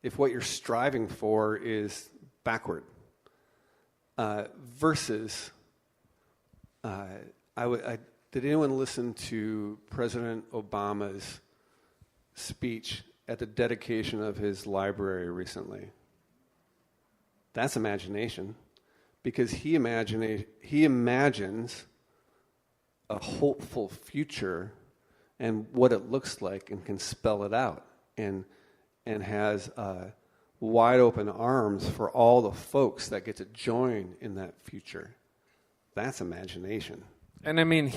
if what you're striving for is backward. Versus, did anyone listen to President Obama's speech at the dedication of his library recently? That's imagination, because he imagines a hopeful future and what it looks like, and can spell it out, and has wide open arms for all the folks that get to join in that future. That's imagination. And I mean,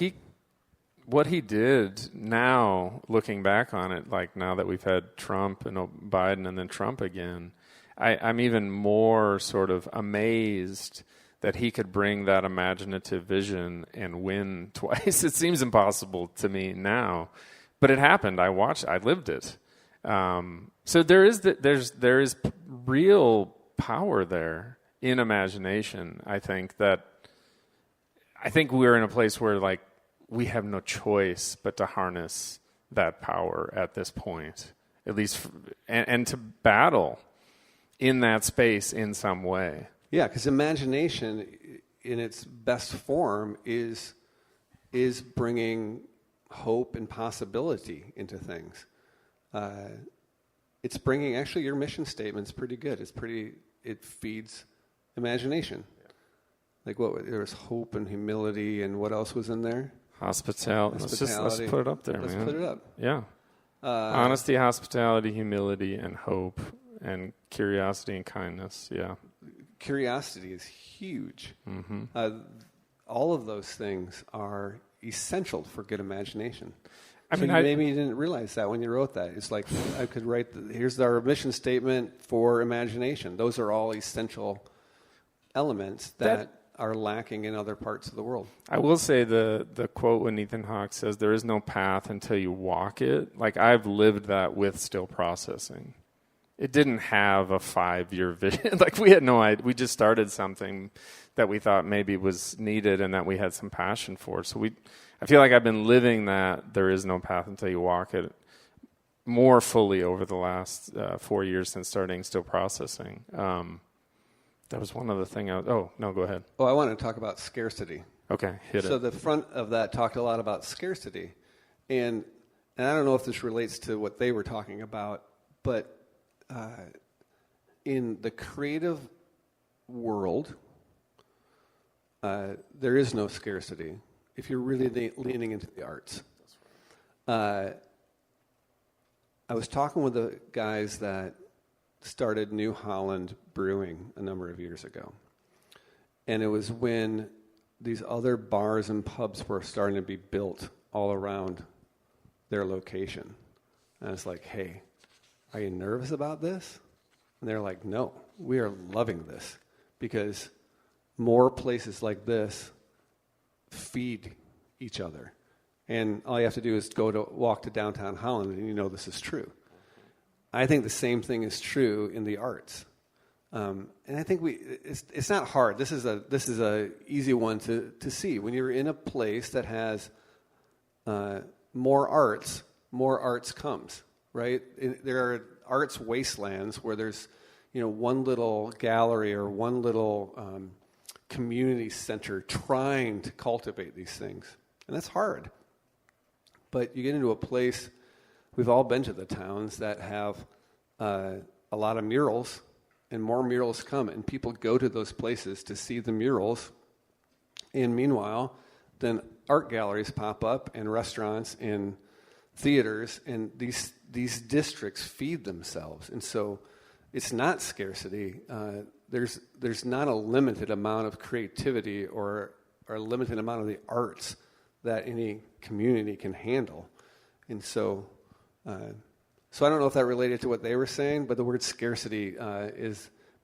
what he did now, looking back on it, like now that we've had Trump and Biden and then Trump again, I'm even more sort of amazed that he could bring that imaginative vision and win twice. It seems impossible to me now, but it happened. I lived it. So there is real power there in imagination. I think we're in a place where like we have no choice but to harness that power at this point, at least, and to battle in that space in some way. Yeah, because imagination in its best form is bringing hope and possibility into things. It's bringing, actually, your mission statement's pretty good. It feeds imagination. Yeah. Like there was hope and humility, and what else was in there? Hospitality. Let's put it up there, Let's man. put it up. Yeah. Honesty, hospitality, humility, and hope, and curiosity and kindness. Yeah. Curiosity is huge. Mm-hmm. All of those things are essential for good imagination. Maybe you didn't realize that when you wrote that. It's like I could write, here's our mission statement for imagination. Those are all essential elements that are lacking in other parts of the world. I will say the quote when Ethan Hawke says, "There is no path until you walk it." Like, I've lived that with still processing. It didn't have a 5-year vision. Like, we had no idea. We just started something that we thought maybe was needed and that we had some passion for. So I feel like I've been living that there is no path until you walk it more fully over the last 4 years since starting still processing. That was one other thing. Go ahead. Oh, I want to talk about scarcity. Okay, hit it. So the front of that talked a lot about scarcity. And I don't know if this relates to what they were talking about, but in the creative world, there is no scarcity if you're really leaning into the arts. I was talking with the guys that started New Holland Brewing a number of years ago. And it was when these other bars and pubs were starting to be built all around their location. And I was like, hey, are you nervous about this? And they're like, no, we are loving this, because more places like this feed each other. And all you have to do is walk to downtown Holland, and you know this is true. I think the same thing is true in the arts. And I think it's not hard. This is a easy one to see. When you're in a place that has more arts comes, right? There are arts wastelands where there's one little gallery or one little community center trying to cultivate these things. And that's hard. But you get into a place, we've all been to the towns that have a lot of murals, and more murals come, and people go to those places to see the murals. And meanwhile, then art galleries pop up, and restaurants and theaters, and these districts feed themselves. And so it's not scarcity. There's not a limited amount of creativity or a limited amount of the arts that any community can handle. And so I don't know if that related to what they were saying, but the word scarcity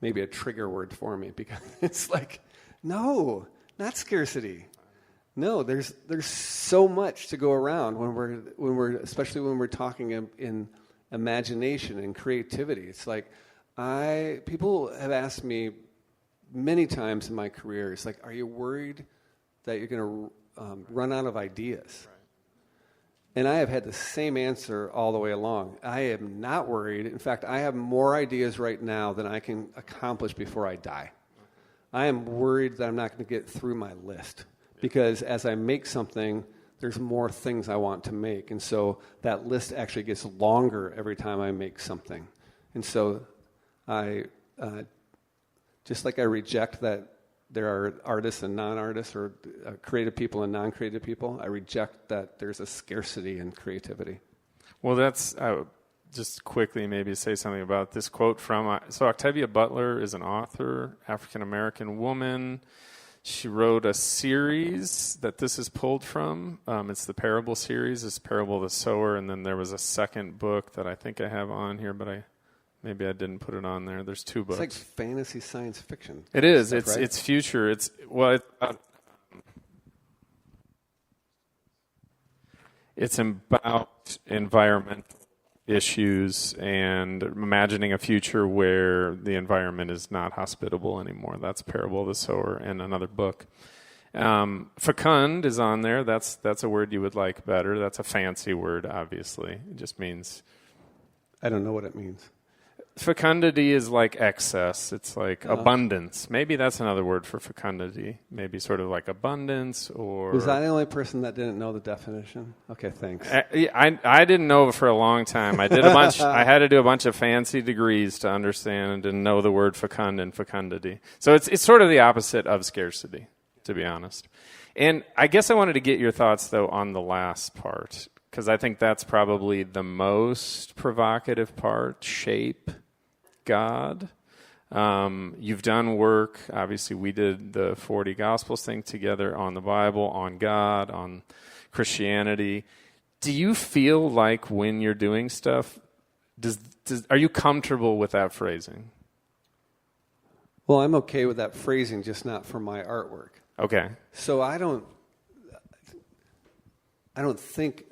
maybe a trigger word for me, because it's like, no, not scarcity. No, there's so much to go around when we're especially when we're talking in imagination and creativity. It's like people have asked me many times in my career, it's like, are you worried that you're going to run out of ideas? Right. And I have had the same answer all the way along. I am not worried. In fact, I have more ideas right now than I can accomplish before I die. I am worried that I'm not going to get through my list, because as I make something, there's more things I want to make. And so that list actually gets longer every time I make something. And so I, just like I reject that there are artists and non-artists, or creative people and non-creative people, I reject that there's a scarcity in creativity. Well, that's, just quickly maybe say something about this quote from, so Octavia Butler is an author, African-American woman. She wrote a series that this is pulled from. It's the Parable series. It's Parable of the Sower, and then there was a second book that I think I have on here, but maybe I didn't put it on there. There's two books. It's like fantasy science fiction. It is. Stuff, right? It's future. It's about environmental issues and imagining a future where the environment is not hospitable anymore. That's Parable of the Sower, and another book. Fecund is on there. That's a word you would like better. That's a fancy word, obviously. It just means... I don't know what it means. Fecundity is like excess. It's like abundance. Maybe that's another word for fecundity. Maybe sort of like abundance, or... Was I the only person that didn't know the definition? Okay, thanks. I didn't know it for a long time. I had to do a bunch of fancy degrees to understand and know the word fecund and fecundity. So it's sort of the opposite of scarcity, to be honest. And I guess I wanted to get your thoughts, though, on the last part, because I think that's probably the most provocative part. Shape God. You've done work. Obviously, we did the 40 Gospels thing together on the Bible, on God, on Christianity. Do you feel like when you're doing stuff, are you comfortable with that phrasing? Well, I'm okay with that phrasing, just not for my artwork. Okay. So I don't think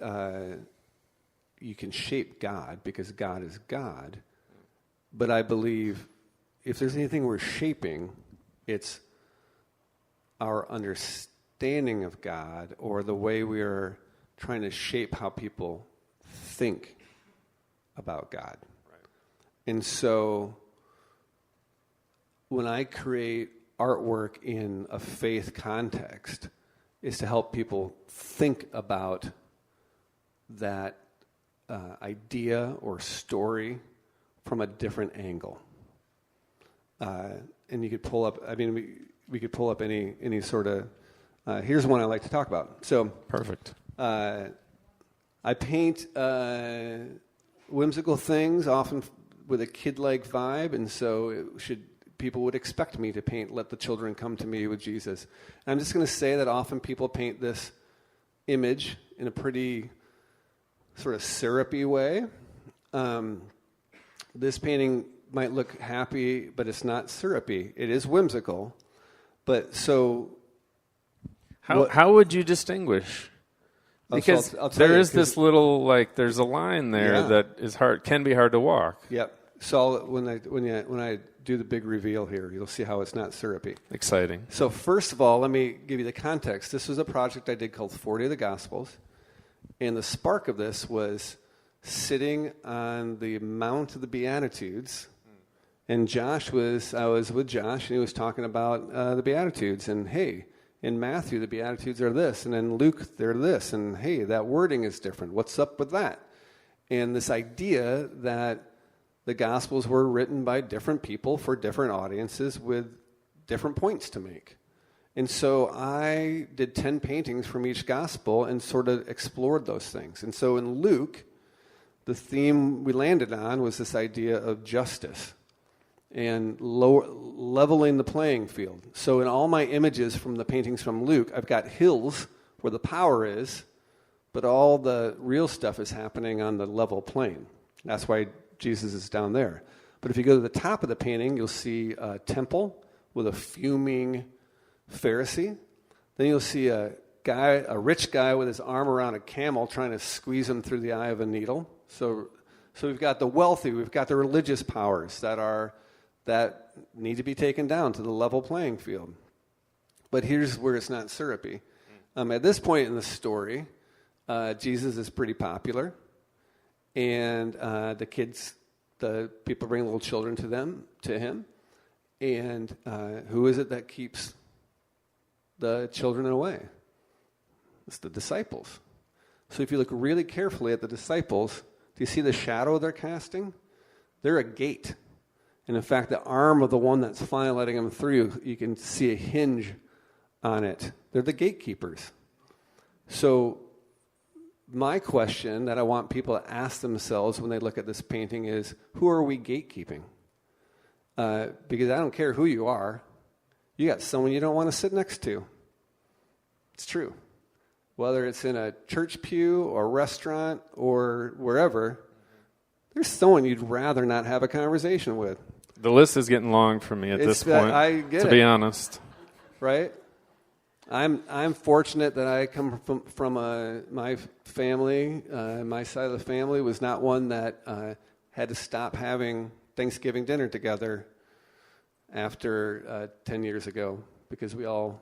you can shape God, because God is God. But I believe if there's anything we're shaping, it's our understanding of God, or the way we are trying to shape how people think about God. Right. And so when I create artwork in a faith context, is to help people think about that idea or story from a different angle. And you could pull up, we could pull up any sort of, here's one I like to talk about. So perfect. I paint whimsical things, often with a kid-like vibe, and so people would expect me to paint "Let the Children Come to Me" with Jesus. And I'm just going to say that often people paint this image in a pretty sort of syrupy way. This painting might look happy, but it's not syrupy. It is whimsical. But so... How would you distinguay? Because I'll there is this little, there's a line there that can be hard to walk. Yep. So when I do the big reveal here, you'll see how it's not syrupy. Exciting. So first of all, let me give you the context. This was a project I did called 40 of the Gospels. And the spark of this was sitting on the Mount of the Beatitudes. And I was with Josh, and he was talking about the Beatitudes. And hey, in Matthew, the Beatitudes are this. And in Luke, they're this. And hey, that wording is different. What's up with that? And this idea that the Gospels were written by different people for different audiences with different points to make. And so I did 10 paintings from each Gospel and sort of explored those things. And so in Luke, the theme we landed on was this idea of justice and leveling the playing field. So in all my images from the paintings from Luke, I've got hills where the power is, but all the real stuff is happening on the level plane. That's why Jesus is down there. But if you go to the top of the painting, you'll see a temple with a fuming Pharisee. Then you'll see a rich guy with his arm around a camel trying to squeeze him through the eye of a needle. So we've got the wealthy, we've got the religious powers that need to be taken down to the level playing field. But here's where it's not syrupy. At this point in the story, Jesus is pretty popular, and the people bring little children to him, and who is it that keeps the children away? It's the disciples. So if you look really carefully at the disciples, do you see the shadow they're casting? They're a gate. And in fact, the arm of the one that's finally letting them through, you can see a hinge on it. They're the gatekeepers. So my question that I want people to ask themselves when they look at this painting is, who are we gatekeeping? Because I don't care who you are. You got someone you don't want to sit next to. It's true. Whether it's in a church pew or restaurant or wherever, there's someone you'd rather not have a conversation with. The list is getting long for me at this point, I get to be honest. Right? I'm fortunate that I come from my family. My side of the family was not one that had to stop having Thanksgiving dinner together after 10 years ago because we all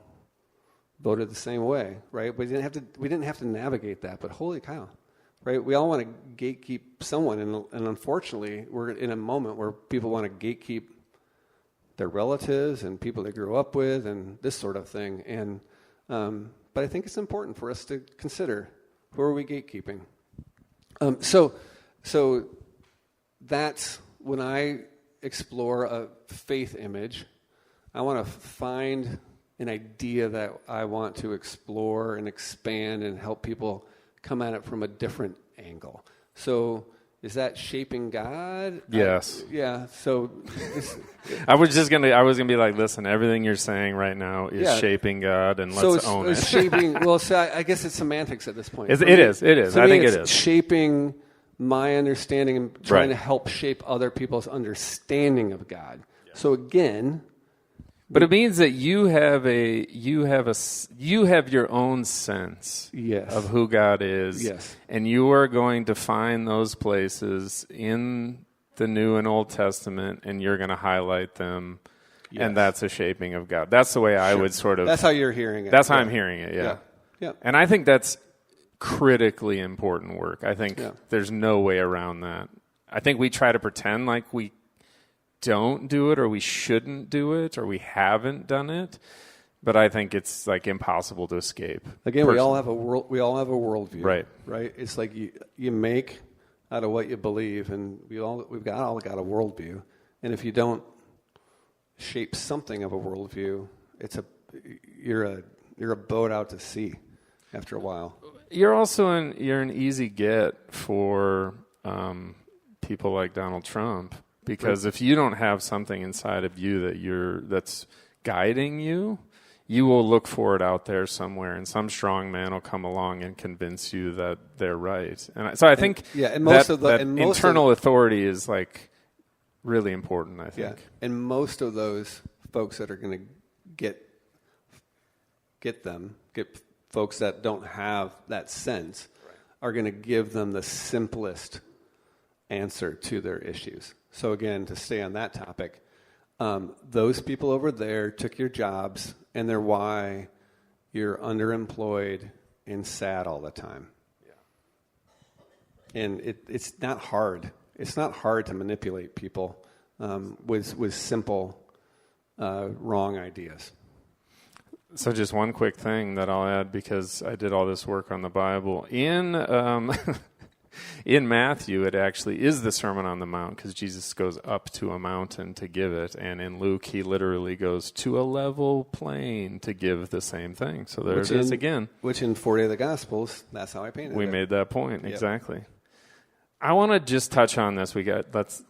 voted the same way, right? We didn't have to navigate that, but holy cow, right? We all want to gatekeep someone, and unfortunately, we're in a moment where people want to gatekeep their relatives and people they grew up with and this sort of thing. And but I think it's important for us to consider, who are we gatekeeping? So that's when I explore a faith image, I want to find an idea that I want to explore and expand and help people come at it from a different angle. So is that shaping God? Yes. So I was gonna be like, listen, everything you're saying right now is shaping God, and let's own it. Shaping. Well, so I guess it's semantics at this point. It is. I think it is shaping my understanding and trying to help shape other people's understanding of God. Yeah. So again. But it means that you have your own sense of who God is, and you are going to find those places in the New and Old Testament, and you're going to highlight them, and that's a shaping of God. That's the way I would sort of. That's how you're hearing it. That's how I'm hearing it. Yeah. And I think that's critically important work. I think there's no way around that. I think we try to pretend like we don't do it, or we shouldn't do it, or we haven't done it, but I think it's like impossible to escape. Again, we all have a worldview, right? It's like you make out of what you believe, and we've all got a worldview, and if you don't shape something of a worldview, you're a boat out to sea after a while. You're also an easy get for people like Donald Trump. Because if you don't have something inside of you that's guiding you, you will look for it out there somewhere, and some strong man will come along and convince you that they're right. And so I think internal authority is like really important, I think. Yeah. And most of those folks that are going to get folks that don't have that sense are going to give them the simplest answer to their issues. So again, to stay on that topic, those people over there took your jobs, and they're why you're underemployed and sad all the time. Yeah. And it's not hard. It's not hard to manipulate people with simple wrong ideas. So just one quick thing that I'll add, because I did all this work on the Bible. In Matthew, it actually is the Sermon on the Mount, because Jesus goes up to a mountain to give it. And in Luke, he literally goes to a level plain to give the same thing. So there it is again. Which in 40 of the Gospels, that's how I painted it. We made that point, exactly. I want to just touch on this. Let's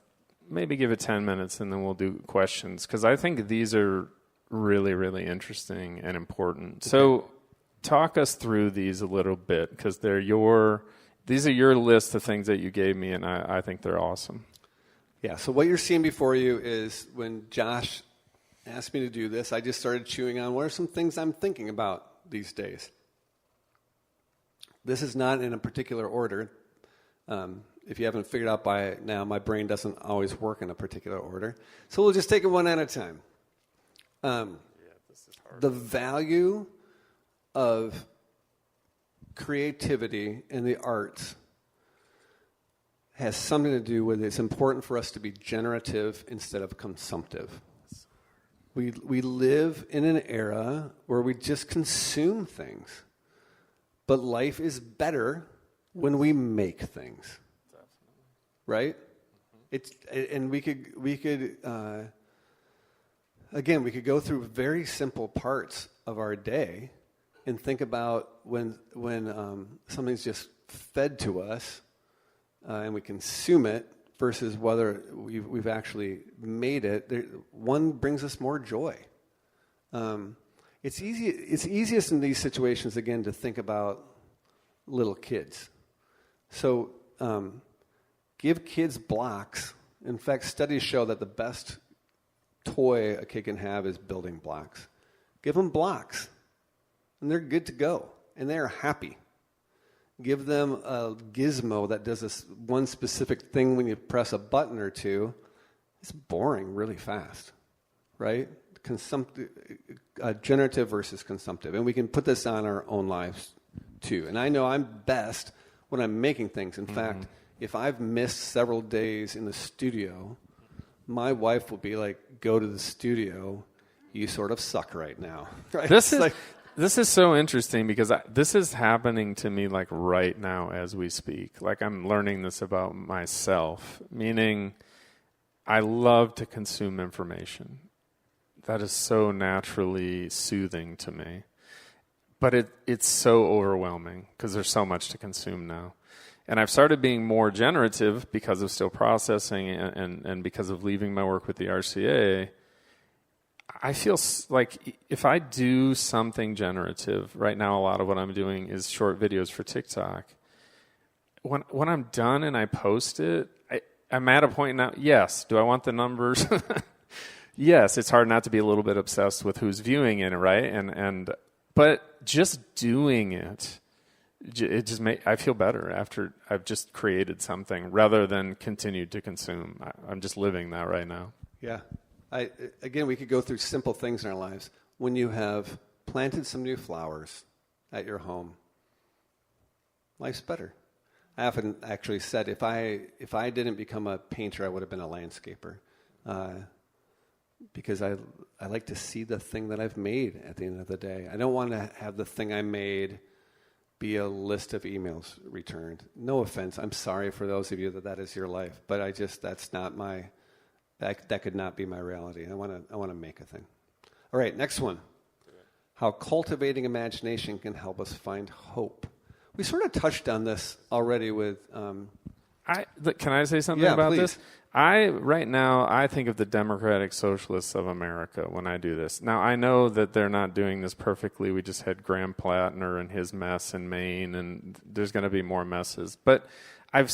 maybe give it 10 minutes, and then we'll do questions, because I think these are really, really interesting and important. Okay. So talk us through these a little bit, because these are your list of things that you gave me, and I think they're awesome. Yeah, so what you're seeing before you is when Josh asked me to do this, I just started chewing on what are some things I'm thinking about these days. This is not in a particular order. If you haven't figured out by now, my brain doesn't always work in a particular order. So we'll just take it one at a time. The value of creativity in the arts has something to do with it's important for us to be generative instead of consumptive. We live in an era where we just consume things. But life is better when we make things. Right? And we could again, we could go through very simple parts of our day and think about when something's just fed to us and we consume it versus whether we've actually made it. One brings us more joy. It's easiest in these situations, again, to think about little kids. So give kids blocks. In fact, studies show that the best toy a kid can have is building blocks. Give them blocks, and they're good to go, and they are happy. Give them a gizmo that does this one specific thing when you press a button or two. It's boring really fast, right? Generative versus consumptive. And we can put this on our own lives, too. And I know I'm best when I'm making things. In fact, if I've missed several days in the studio, my wife will be like, go to the studio. You sort of suck right now. Right? This is so interesting because this is happening to me like right now as we speak. Like I'm learning this about myself, meaning I love to consume information. That is so naturally soothing to me. But it's so overwhelming because there's so much to consume now. And I've started being more generative because of still processing and because of leaving my work with the RCA. I feel like if I do something generative, right now a lot of what I'm doing is short videos for TikTok. When I'm done and I post it, I'm at a point now, yes, do I want the numbers? Yes, it's hard not to be a little bit obsessed with who's viewing it, right? But just doing it just I feel better after I've just created something rather than continued to consume. I'm just living that right now. Yeah. Again, we could go through simple things in our lives. When you have planted some new flowers at your home, life's better. I often actually said if I didn't become a painter, I would have been a landscaper, because I like to see the thing that I've made at the end of the day. I don't want to have the thing I made be a list of emails returned. No offense. I'm sorry for those of you that is your life, but that's not my. That could not be my reality. I want to make a thing. All right, next one. How cultivating imagination can help us find hope. We sort of touched on this already with. Can I say something about please. this? Right now, I think of the Democratic Socialists of America when I do this. Now, I know that they're not doing this perfectly. We just had Graham Plattner and his mess in Maine, and there's going to be more messes. But I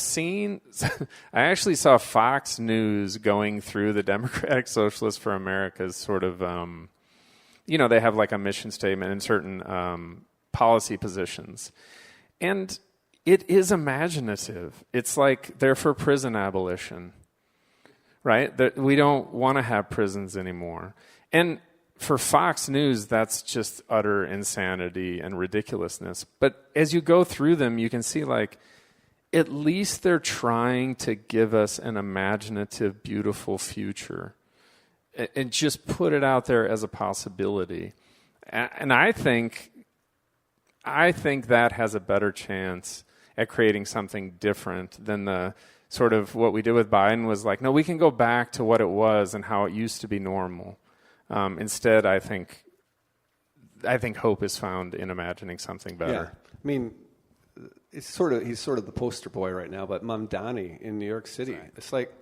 actually saw Fox News going through the Democratic Socialists for America's sort of, they have like a mission statement in certain policy positions. And it is imaginative. It's like they're for prison abolition, right? That we don't want to have prisons anymore. And for Fox News, that's just utter insanity and ridiculousness. But as you go through them, you can see like, at least they're trying to give us an imaginative, beautiful future and just put it out there as a possibility. And I think that has a better chance at creating something different than the sort of what we did with Biden was like, no, we can go back to what it was and how it used to be normal. Instead, I think hope is found in imagining something better. Yeah. I mean, he's sort of the poster boy right now, but Mamdani in New York City. Right. It's like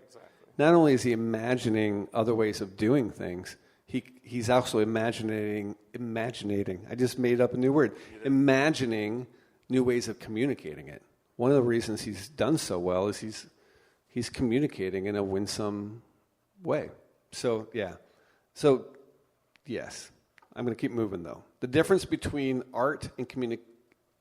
not only is he imagining other ways of doing things, he's also imagining. I just made up a new word. Imagining new ways of communicating it. One of the reasons he's done so well is he's communicating in a winsome way. So, yeah. So, yes. I'm going to keep moving, though. The difference between art and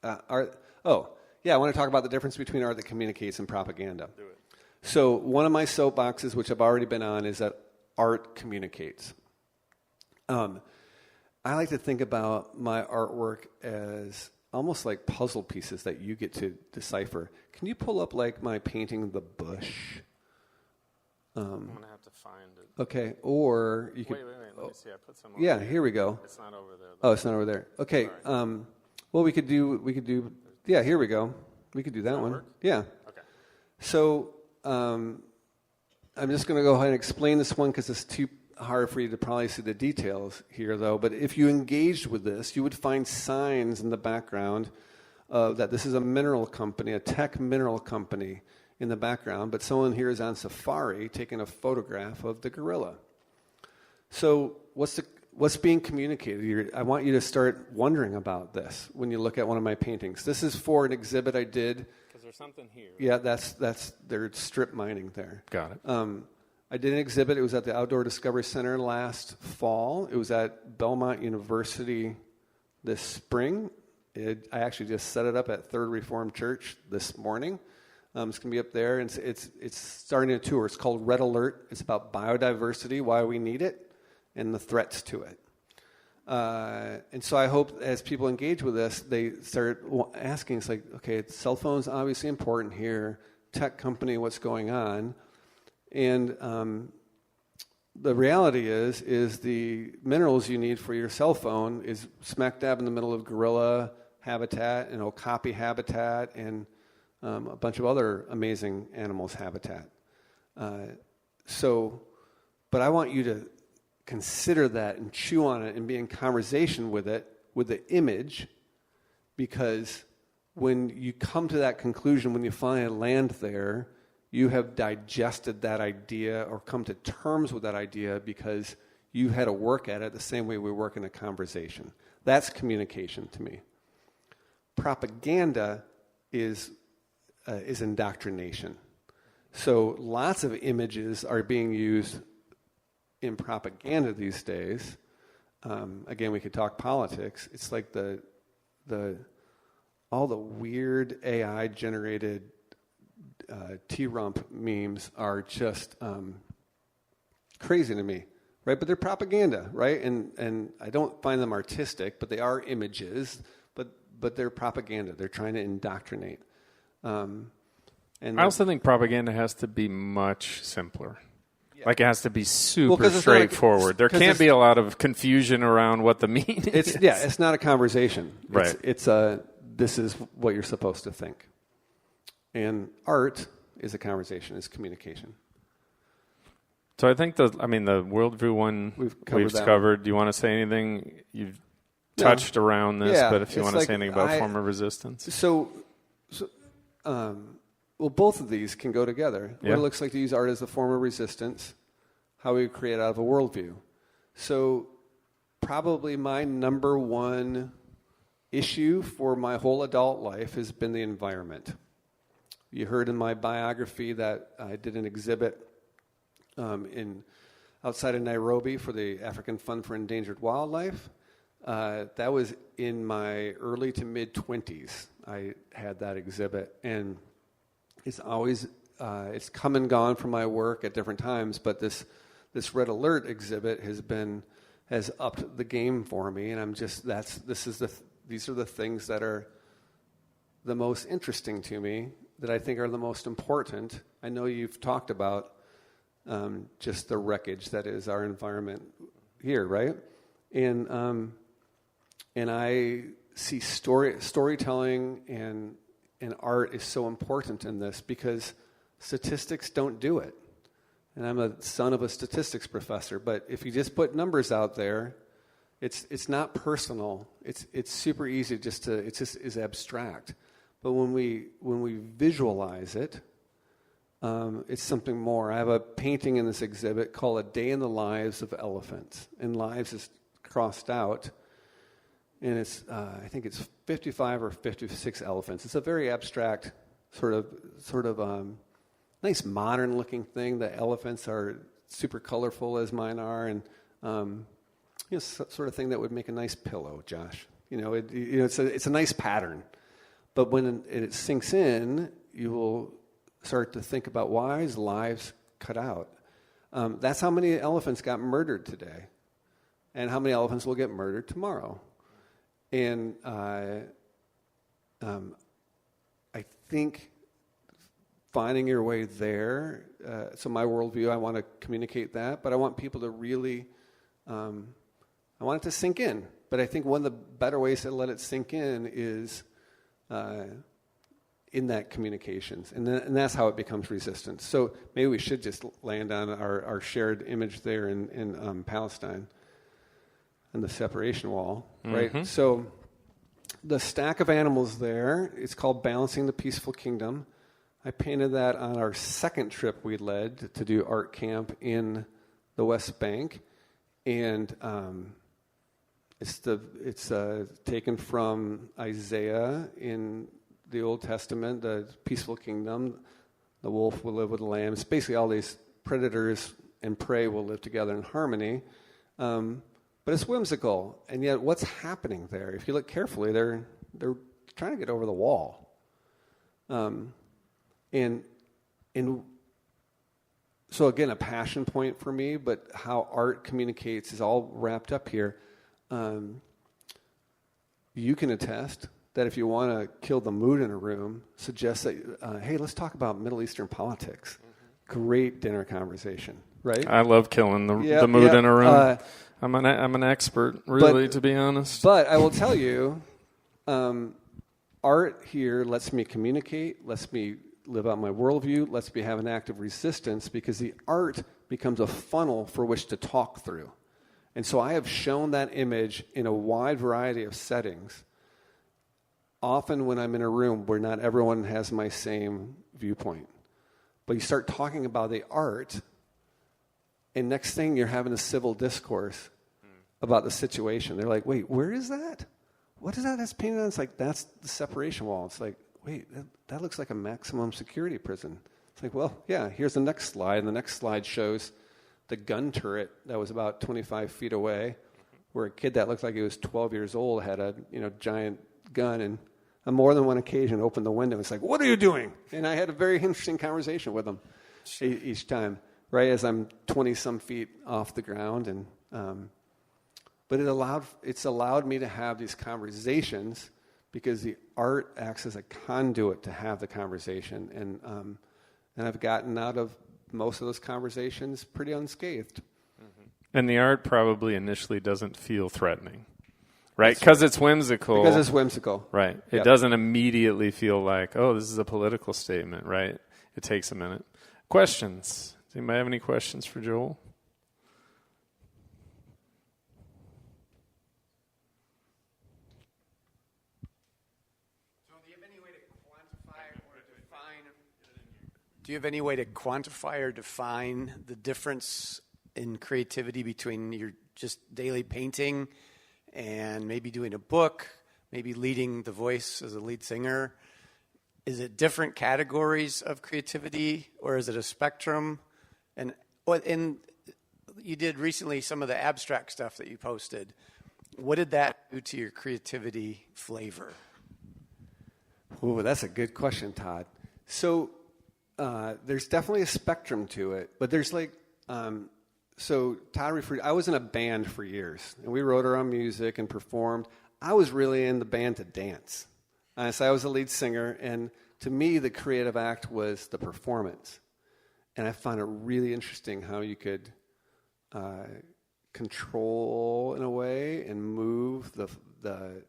art. Oh, yeah, I want to talk about the difference between art that communicates and propaganda. Do it. So, one of my soapboxes, which I've already been on, is that art communicates. I like to think about my artwork as almost like puzzle pieces that you get to decipher. Can you pull up like my painting, The Bush? I'm going to have to find it. Okay, or you could... Wait, let me see. I put some Yeah, over here we go. It's not over there, though. Oh, it's not over there. Okay, well, we could do, yeah, here we go. We could do that one. Work? Yeah. Okay. So, I'm just going to go ahead and explain this one because it's too hard for you to probably see the details here, though. But if you engaged with this, you would find signs in the background that this is a mineral company, a tech mineral company in the background. But someone here is on safari taking a photograph of the gorilla. So what's being communicated here? I want you to start wondering about this when you look at one of my paintings. This is for an exhibit I did. Because there's something here. Yeah, that's they're strip mining there. Got it. I did an exhibit. It was at the Outdoor Discovery Center last fall. It was at Belmont University this spring. I actually just set it up at Third Reformed Church this morning. It's going to be up there. And it's starting a tour. It's called Red Alert. It's about biodiversity, why we need it, and the threats to it. And so I hope as people engage with this, they start asking, it's like, okay, cell phones obviously important here. Tech company, what's going on? And the reality is the minerals you need for your cell phone is smack dab in the middle of gorilla habitat and okapi habitat and a bunch of other amazing animals' habitat. But I want you to consider that and chew on it and be in conversation with it, with the image, because when you come to that conclusion, when you finally land there, you have digested that idea or come to terms with that idea because you had to work at it the same way we work in a conversation. That's communication to me. Propaganda is indoctrination. So lots of images are being used in propaganda these days. Again, we could talk politics. It's like all the weird AI-generated T-Rump memes are just crazy to me, right? But they're propaganda, right? And I don't find them artistic, but they are images, but they're propaganda. They're trying to indoctrinate. And I also think propaganda has to be much simpler. Yeah. Like it has to be super well, straightforward. There can't be a lot of confusion around what the meaning is. Yeah, it's not a conversation. Right. It's this is what you're supposed to think. And art is a conversation, is communication. So I think the worldview one we've covered. Do you want to say anything? You've touched around this, but if you want to say anything about form of resistance. Well, both of these can go together. Yeah. What it looks like to use art as a form of resistance, how we create out of a worldview. So probably my number one issue for my whole adult life has been the environment. You heard in my biography that I did an exhibit outside of Nairobi for the African Fund for Endangered Wildlife. That was in my early to mid-20s. I had that exhibit, and it's always it's come and gone from my work at different times. But this Red Alert exhibit has upped the game for me, and I'm just these are the things that are the most interesting to me, that I think are the most important. I know you've talked about just the wreckage that is our environment here, right? And I see storytelling and art is so important in this because statistics don't do it. And I'm a son of a statistics professor, but if you just put numbers out there, it's not personal. It's super easy it just is abstract. But when we visualize it, it's something more. I have a painting in this exhibit called "A Day in the Lives of Elephants," and "lives" is crossed out, and it's I think it's 55 or 56 elephants. It's a very abstract sort of nice modern looking thing. The elephants are super colorful as mine are, and sort of thing that would make a nice pillow, Josh. It's a nice pattern. But when it sinks in, you will start to think about why is lives cut out. That's how many elephants got murdered today, and how many elephants will get murdered tomorrow. And I think finding your way there, so my worldview, I want to communicate that, but I want people to really, I want it to sink in. But I think one of the better ways to let it sink in is in that communications. And that's how it becomes resistance. So maybe we should just land on our shared image there in Palestine and the separation wall, right? So the stack of animals there, it's called Balancing the Peaceful Kingdom. I painted that on our second trip we led to do art camp in the West Bank. And it's taken from Isaiah in the Old Testament, the peaceful kingdom. The wolf will live with the lamb. It's basically all these predators and prey will live together in harmony. But it's whimsical, and yet what's happening there? If you look carefully, they're trying to get over the wall. And so again, a passion point for me, but how art communicates is all wrapped up here. You can attest that if you want to kill the mood in a room, suggest that, hey, let's talk about Middle Eastern politics. Great dinner conversation, right? I love killing the mood in a room. I'm an expert, really, to be honest. But I will tell you, art here lets me communicate, lets me live out my worldview, lets me have an act of resistance, because the art becomes a funnel for which to talk through. And so I have shown that image in a wide variety of settings, often when I'm in a room where not everyone has my same viewpoint. But you start talking about the art, and next thing you're having a civil discourse about the situation. They're like, wait, where is that? What is that that's painted on? It's like, that's the separation wall. It's like, wait, that looks like a maximum security prison. It's like, well, yeah, here's the next slide. And the next slide shows the gun turret that was about 25 feet away, where a kid that looked like he was 12 years old had a giant gun, and on more than one occasion opened the window. It's like, what are you doing? And I had a very interesting conversation with him each time, right, as I'm 20-some feet off the ground. And but it's allowed me to have these conversations because the art acts as a conduit to have the conversation. And I've gotten out of most of those conversations pretty unscathed. And the art probably initially doesn't feel threatening, right? Because it's whimsical. Because it's whimsical. Right. It doesn't immediately feel like, oh, this is a political statement, right? It takes a minute. Questions? Does anybody have any questions for Joel? Do you have any way to quantify or define the difference in creativity between your just daily painting and maybe doing a book, maybe leading the voice as a lead singer? Is it different categories of creativity, or is it a spectrum? And you did recently some of the abstract stuff that you posted. What did that do to your creativity flavor? Oh, that's a good question, Todd. So there's definitely a spectrum to it, but there's so Todd referred, I was in a band for years, and we wrote our own music and performed. I was really in the band to dance. So I was a lead singer, and to me, the creative act was the performance. And I found it really interesting how you could control, in a way, and move the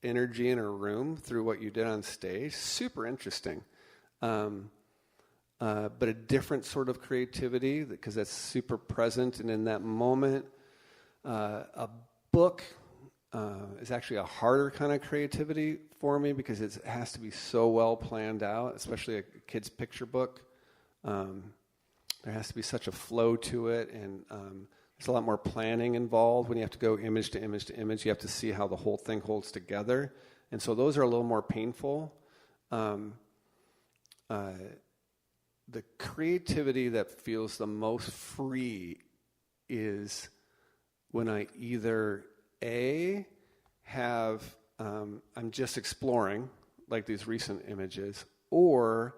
energy in a room through what you did on stage. Super interesting. But a different sort of creativity, because that's super present and in that moment. A book is actually a harder kind of creativity for me because it has to be so well planned out, especially a kid's picture book. There has to be such a flow to it, and there's a lot more planning involved when you have to go image to image to image. You have to see how the whole thing holds together. And so those are a little more painful. the creativity that feels the most free is when I either I'm just exploring, like these recent images, or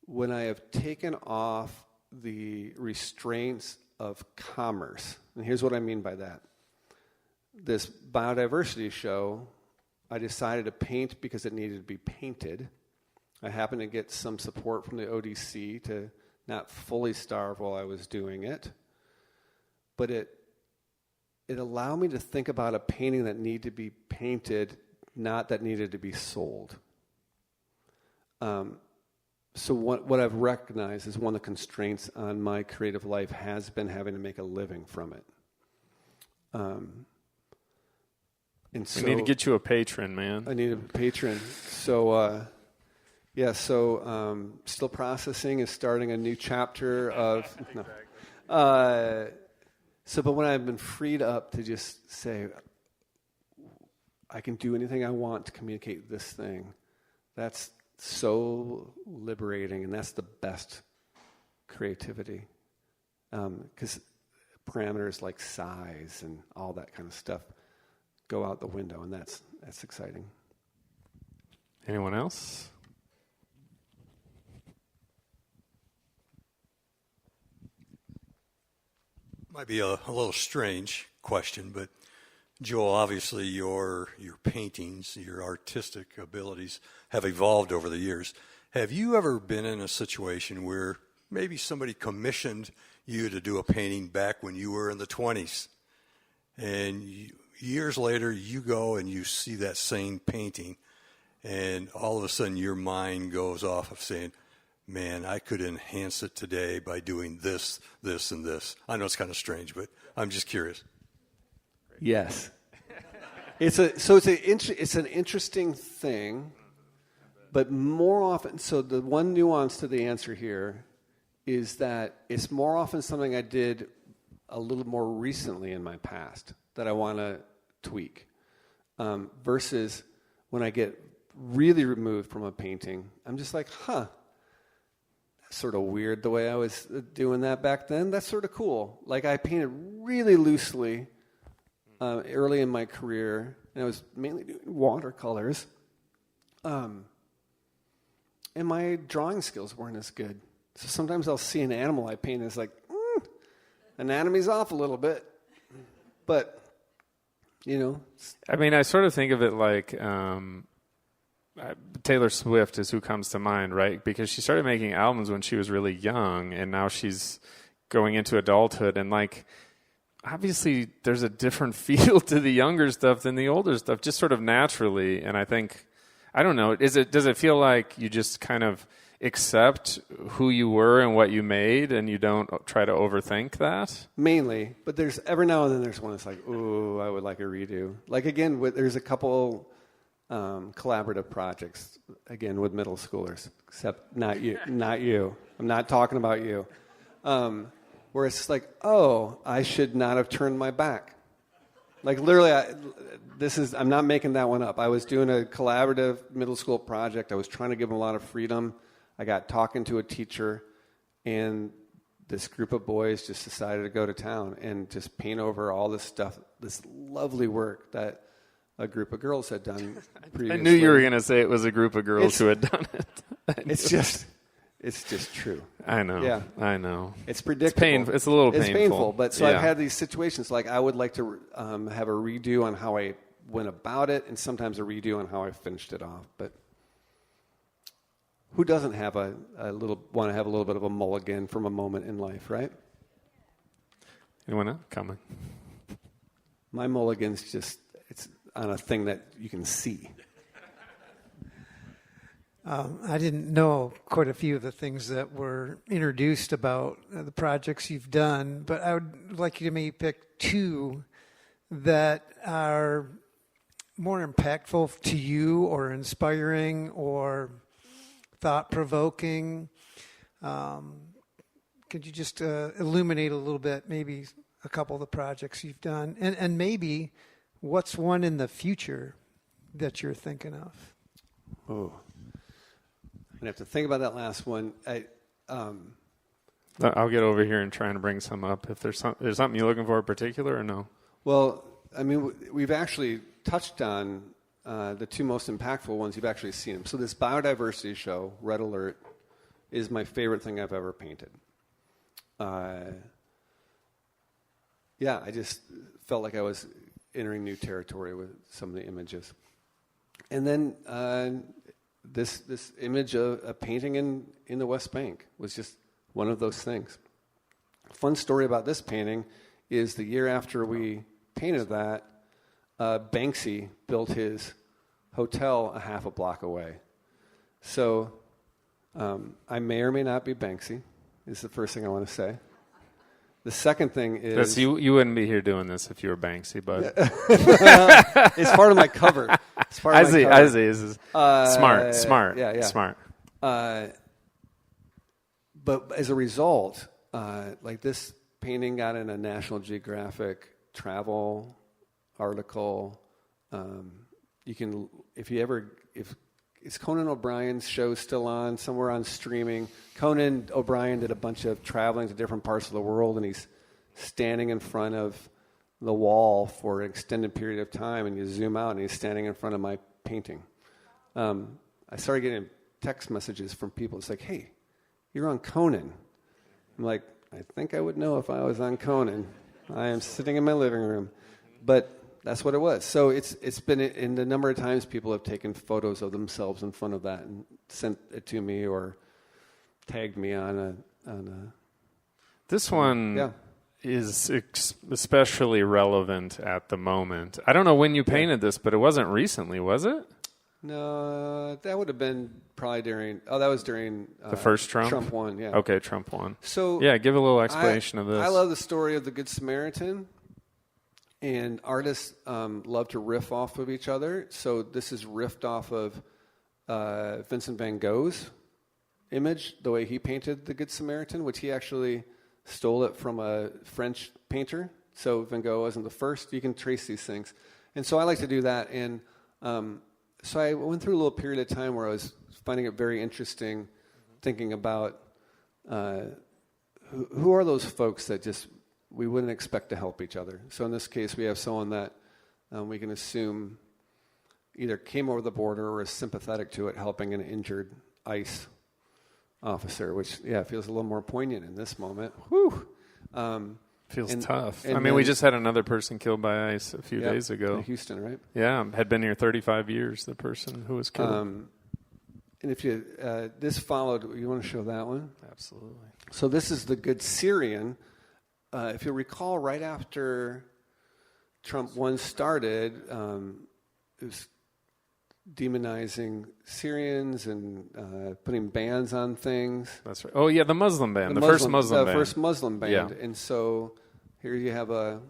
when I have taken off the restraints of commerce. And here's what I mean by that. This biodiversity show, I decided to paint because it needed to be painted. I happened to get some support from the ODC to not fully starve while I was doing it. But it allowed me to think about a painting that needed to be painted, not that needed to be sold. So what I've recognized is one of the constraints on my creative life has been having to make a living from it. And so we need to get you a patron, man. I need a patron. So, still processing is starting a new chapter of... No. But when I've been freed up to just say, I can do anything I want to communicate this thing, that's so liberating, and that's the best creativity. Because parameters like size and all that kind of stuff go out the window, and that's exciting. Anyone else? Might be a little strange question, but Joel, obviously your paintings, your artistic abilities have evolved over the years. Have you ever been in a situation where maybe somebody commissioned you to do a painting back when you were in the 20s, and years later you go and you see that same painting, and all of a sudden your mind goes off of saying, man, I could enhance it today by doing this, this, and this. I know it's kind of strange, but I'm just curious. Yes. It's an interesting thing, but more often, so the one nuance to the answer here is that it's more often something I did a little more recently in my past that I want to tweak, versus when I get really removed from a painting, I'm just like, sort of weird the way I was doing that back then. That's sort of cool. Like I painted really loosely early in my career, and I was mainly doing watercolors. And my drawing skills weren't as good. So sometimes I'll see an animal I paint and it's like, anatomy's off a little bit. But, I mean, I sort of think of it like... Taylor Swift is who comes to mind, right? Because she started making albums when she was really young, and now she's going into adulthood, and like obviously there's a different feel to the younger stuff than the older stuff, just sort of naturally. And I think, I don't know, does it feel like you just kind of accept who you were and what you made, and you don't try to overthink that? Mainly, but there's every now and then there's one that's like, ooh, I would like a redo. Like again, there's a couple collaborative projects, again, with middle schoolers, except not you. I'm not talking about you. Where it's like, oh, I should not have turned my back. Like literally, I'm not making that one up. I was doing a collaborative middle school project. I was trying to give them a lot of freedom. I got talking to a teacher, and this group of boys just decided to go to town and just paint over all this stuff, this lovely work that a group of girls had done previously. I knew you were going to say it was a group of girls who had done it. It's just true. I know. Yeah. I know. It's predictable. It's a little painful. It's painful, but so yeah. I've had these situations like I would like to have a redo on how I went about it, and sometimes a redo on how I finished it off. But who doesn't have want to have a little bit of a mulligan from a moment in life, right? Anyone else? Coming. My mulligan's just, it's on a thing that you can see. I didn't know quite a few of the things that were introduced about the projects you've done, but I would like you to maybe pick two that are more impactful to you or inspiring or thought-provoking. Could you just illuminate a little bit, maybe a couple of the projects you've done, and maybe what's one in the future that you're thinking of? Oh. I'm going to have to think about that last one. I'll get over here and try and bring some up. If there's something you're looking for in particular, or no? Well, I mean, we've actually touched on the two most impactful ones. You've actually seen them. So this biodiversity show, Red Alert, is my favorite thing I've ever painted. Yeah, I just felt like I was entering new territory with some of the images. And then this image of a painting in the West Bank was just one of those things. Fun story about this painting is the year after we painted that, Banksy built his hotel a half a block away. So I may or may not be Banksy, is the first thing I want to say. The second thing is... You wouldn't be here doing this if you were Banksy, but... It's part of my cover. It's part of my cover. I see. This is smart. Yeah. Smart. But as a result, like this painting got in a National Geographic travel article. If is Conan O'Brien's show still on somewhere on streaming? Conan O'Brien did a bunch of traveling to different parts of the world, and he's standing in front of the wall for an extended period of time, and you zoom out, and he's standing in front of my painting. I started getting text messages from people. It's like, hey, you're on Conan. I'm like, I think I would know if I was on Conan. I am sitting in my living room. But that's what it was. So it's been in the number of times people have taken photos of themselves in front of that and sent it to me or tagged me on a This one is especially relevant at the moment. I don't know when you painted this, but it wasn't recently, was it? No, that would have been probably during the first Trump? Trump one, yeah. Okay, Trump one. So yeah, give a little explanation of this. I love the story of the Good Samaritan. And artists love to riff off of each other. So this is riffed off of Vincent van Gogh's image, the way he painted the Good Samaritan, which he actually stole it from a French painter. So Van Gogh wasn't the first. You can trace these things. And so I like to do that. And so I went through a little period of time where I was finding it very interesting, thinking about who are those folks that just we wouldn't expect to help each other. So in this case, we have someone that we can assume either came over the border or is sympathetic to it, helping an injured ICE officer, which, feels a little more poignant in this moment. Whew. Feels tough. I mean, we just had another person killed by ICE a few days ago. In Houston, right? Yeah, had been here 35 years, the person who was killed. And if you, this followed, you want to show that one? Absolutely. So this is the Good Syrian. If you recall, right after Trump 1 started, it was demonizing Syrians and putting bans on things. That's right. Oh, yeah, the Muslim ban, the first Muslim ban. The first Muslim ban. Yeah. And so here you have a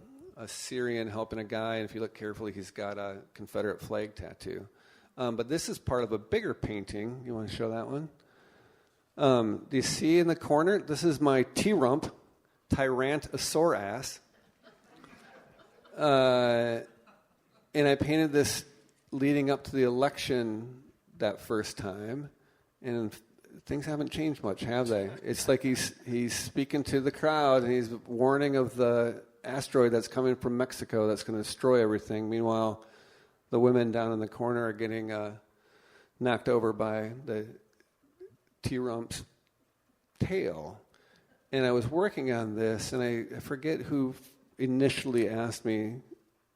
Syrian helping a guy, and if you look carefully, he's got a Confederate flag tattoo. But this is part of a bigger painting. You want to show that one? Do you see in the corner? This is my T-rump. Tyrantosaurus. And I painted this leading up to the election that first time, and things haven't changed much, have they? It's like he's speaking to the crowd, and he's warning of the asteroid that's coming from Mexico that's going to destroy everything. Meanwhile, the women down in the corner are getting knocked over by the T-rump's tail. And I was working on this, and I forget who initially asked me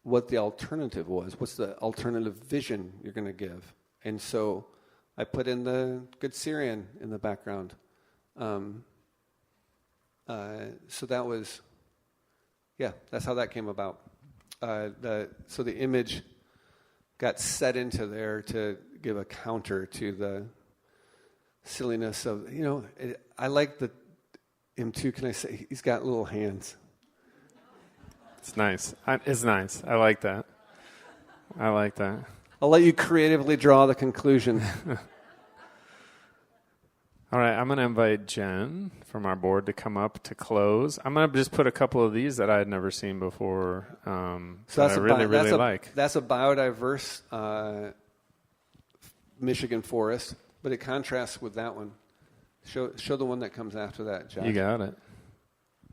what the alternative was. What's the alternative vision you're going to give? And so I put in the Good Syrian in the background. So that was, that's how that came about. So the image got set into there to give a counter to the silliness of, I like him too. Can I say he's got little hands? It's nice. It's nice. I like that. I'll let you creatively draw the conclusion. All right, I'm going to invite Jen from our board to come up to close. I'm going to just put a couple of these that I had never seen before. So that's I really like. That's a biodiverse Michigan forest, but it contrasts with that one. Show the one that comes after that, Josh. You got it.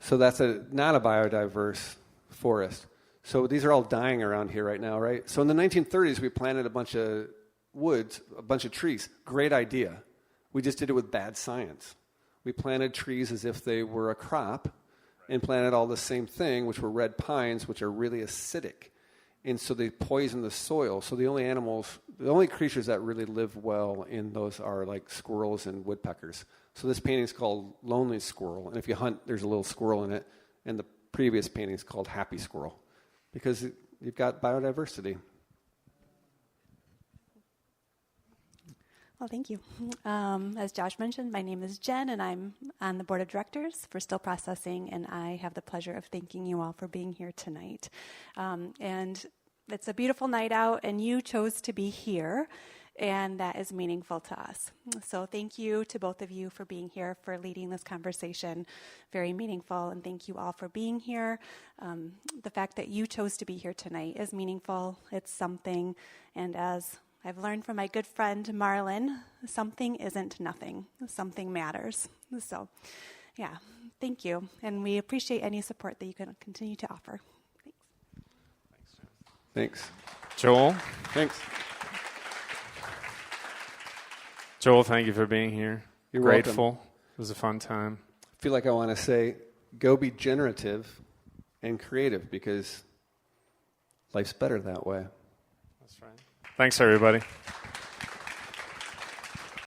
So that's not a biodiverse forest. So these are all dying around here right now, right? So in the 1930s, we planted a bunch of woods, a bunch of trees. Great idea. We just did it with bad science. We planted trees as if they were a crop and planted all the same thing, which were red pines, which are really acidic. And so they poison the soil. So the only creatures that really live well in those are like squirrels and woodpeckers. So this painting is called Lonely Squirrel. And if you hunt, there's a little squirrel in it. And the previous painting is called Happy Squirrel, because you've got biodiversity. Well, thank you. As Josh mentioned, my name is Jen, and I'm on the board of directors for Still Processing, and I have the pleasure of thanking you all for being here tonight. And it's a beautiful night out, and you chose to be here, and that is meaningful to us. So thank you to both of you for being here, for leading this conversation. Very meaningful, and thank you all for being here. The fact that you chose to be here tonight is meaningful. It's something, and as I've learned from my good friend Marlon, something isn't nothing. Something matters. So, yeah, thank you. And we appreciate any support that you can continue to offer. Thanks. Joel? Thanks. Joel, thank you for being here. You're Grateful. welcome. It was a fun time. I feel like I want to say, go be generative and creative, because life's better that way. That's right. Thanks, everybody.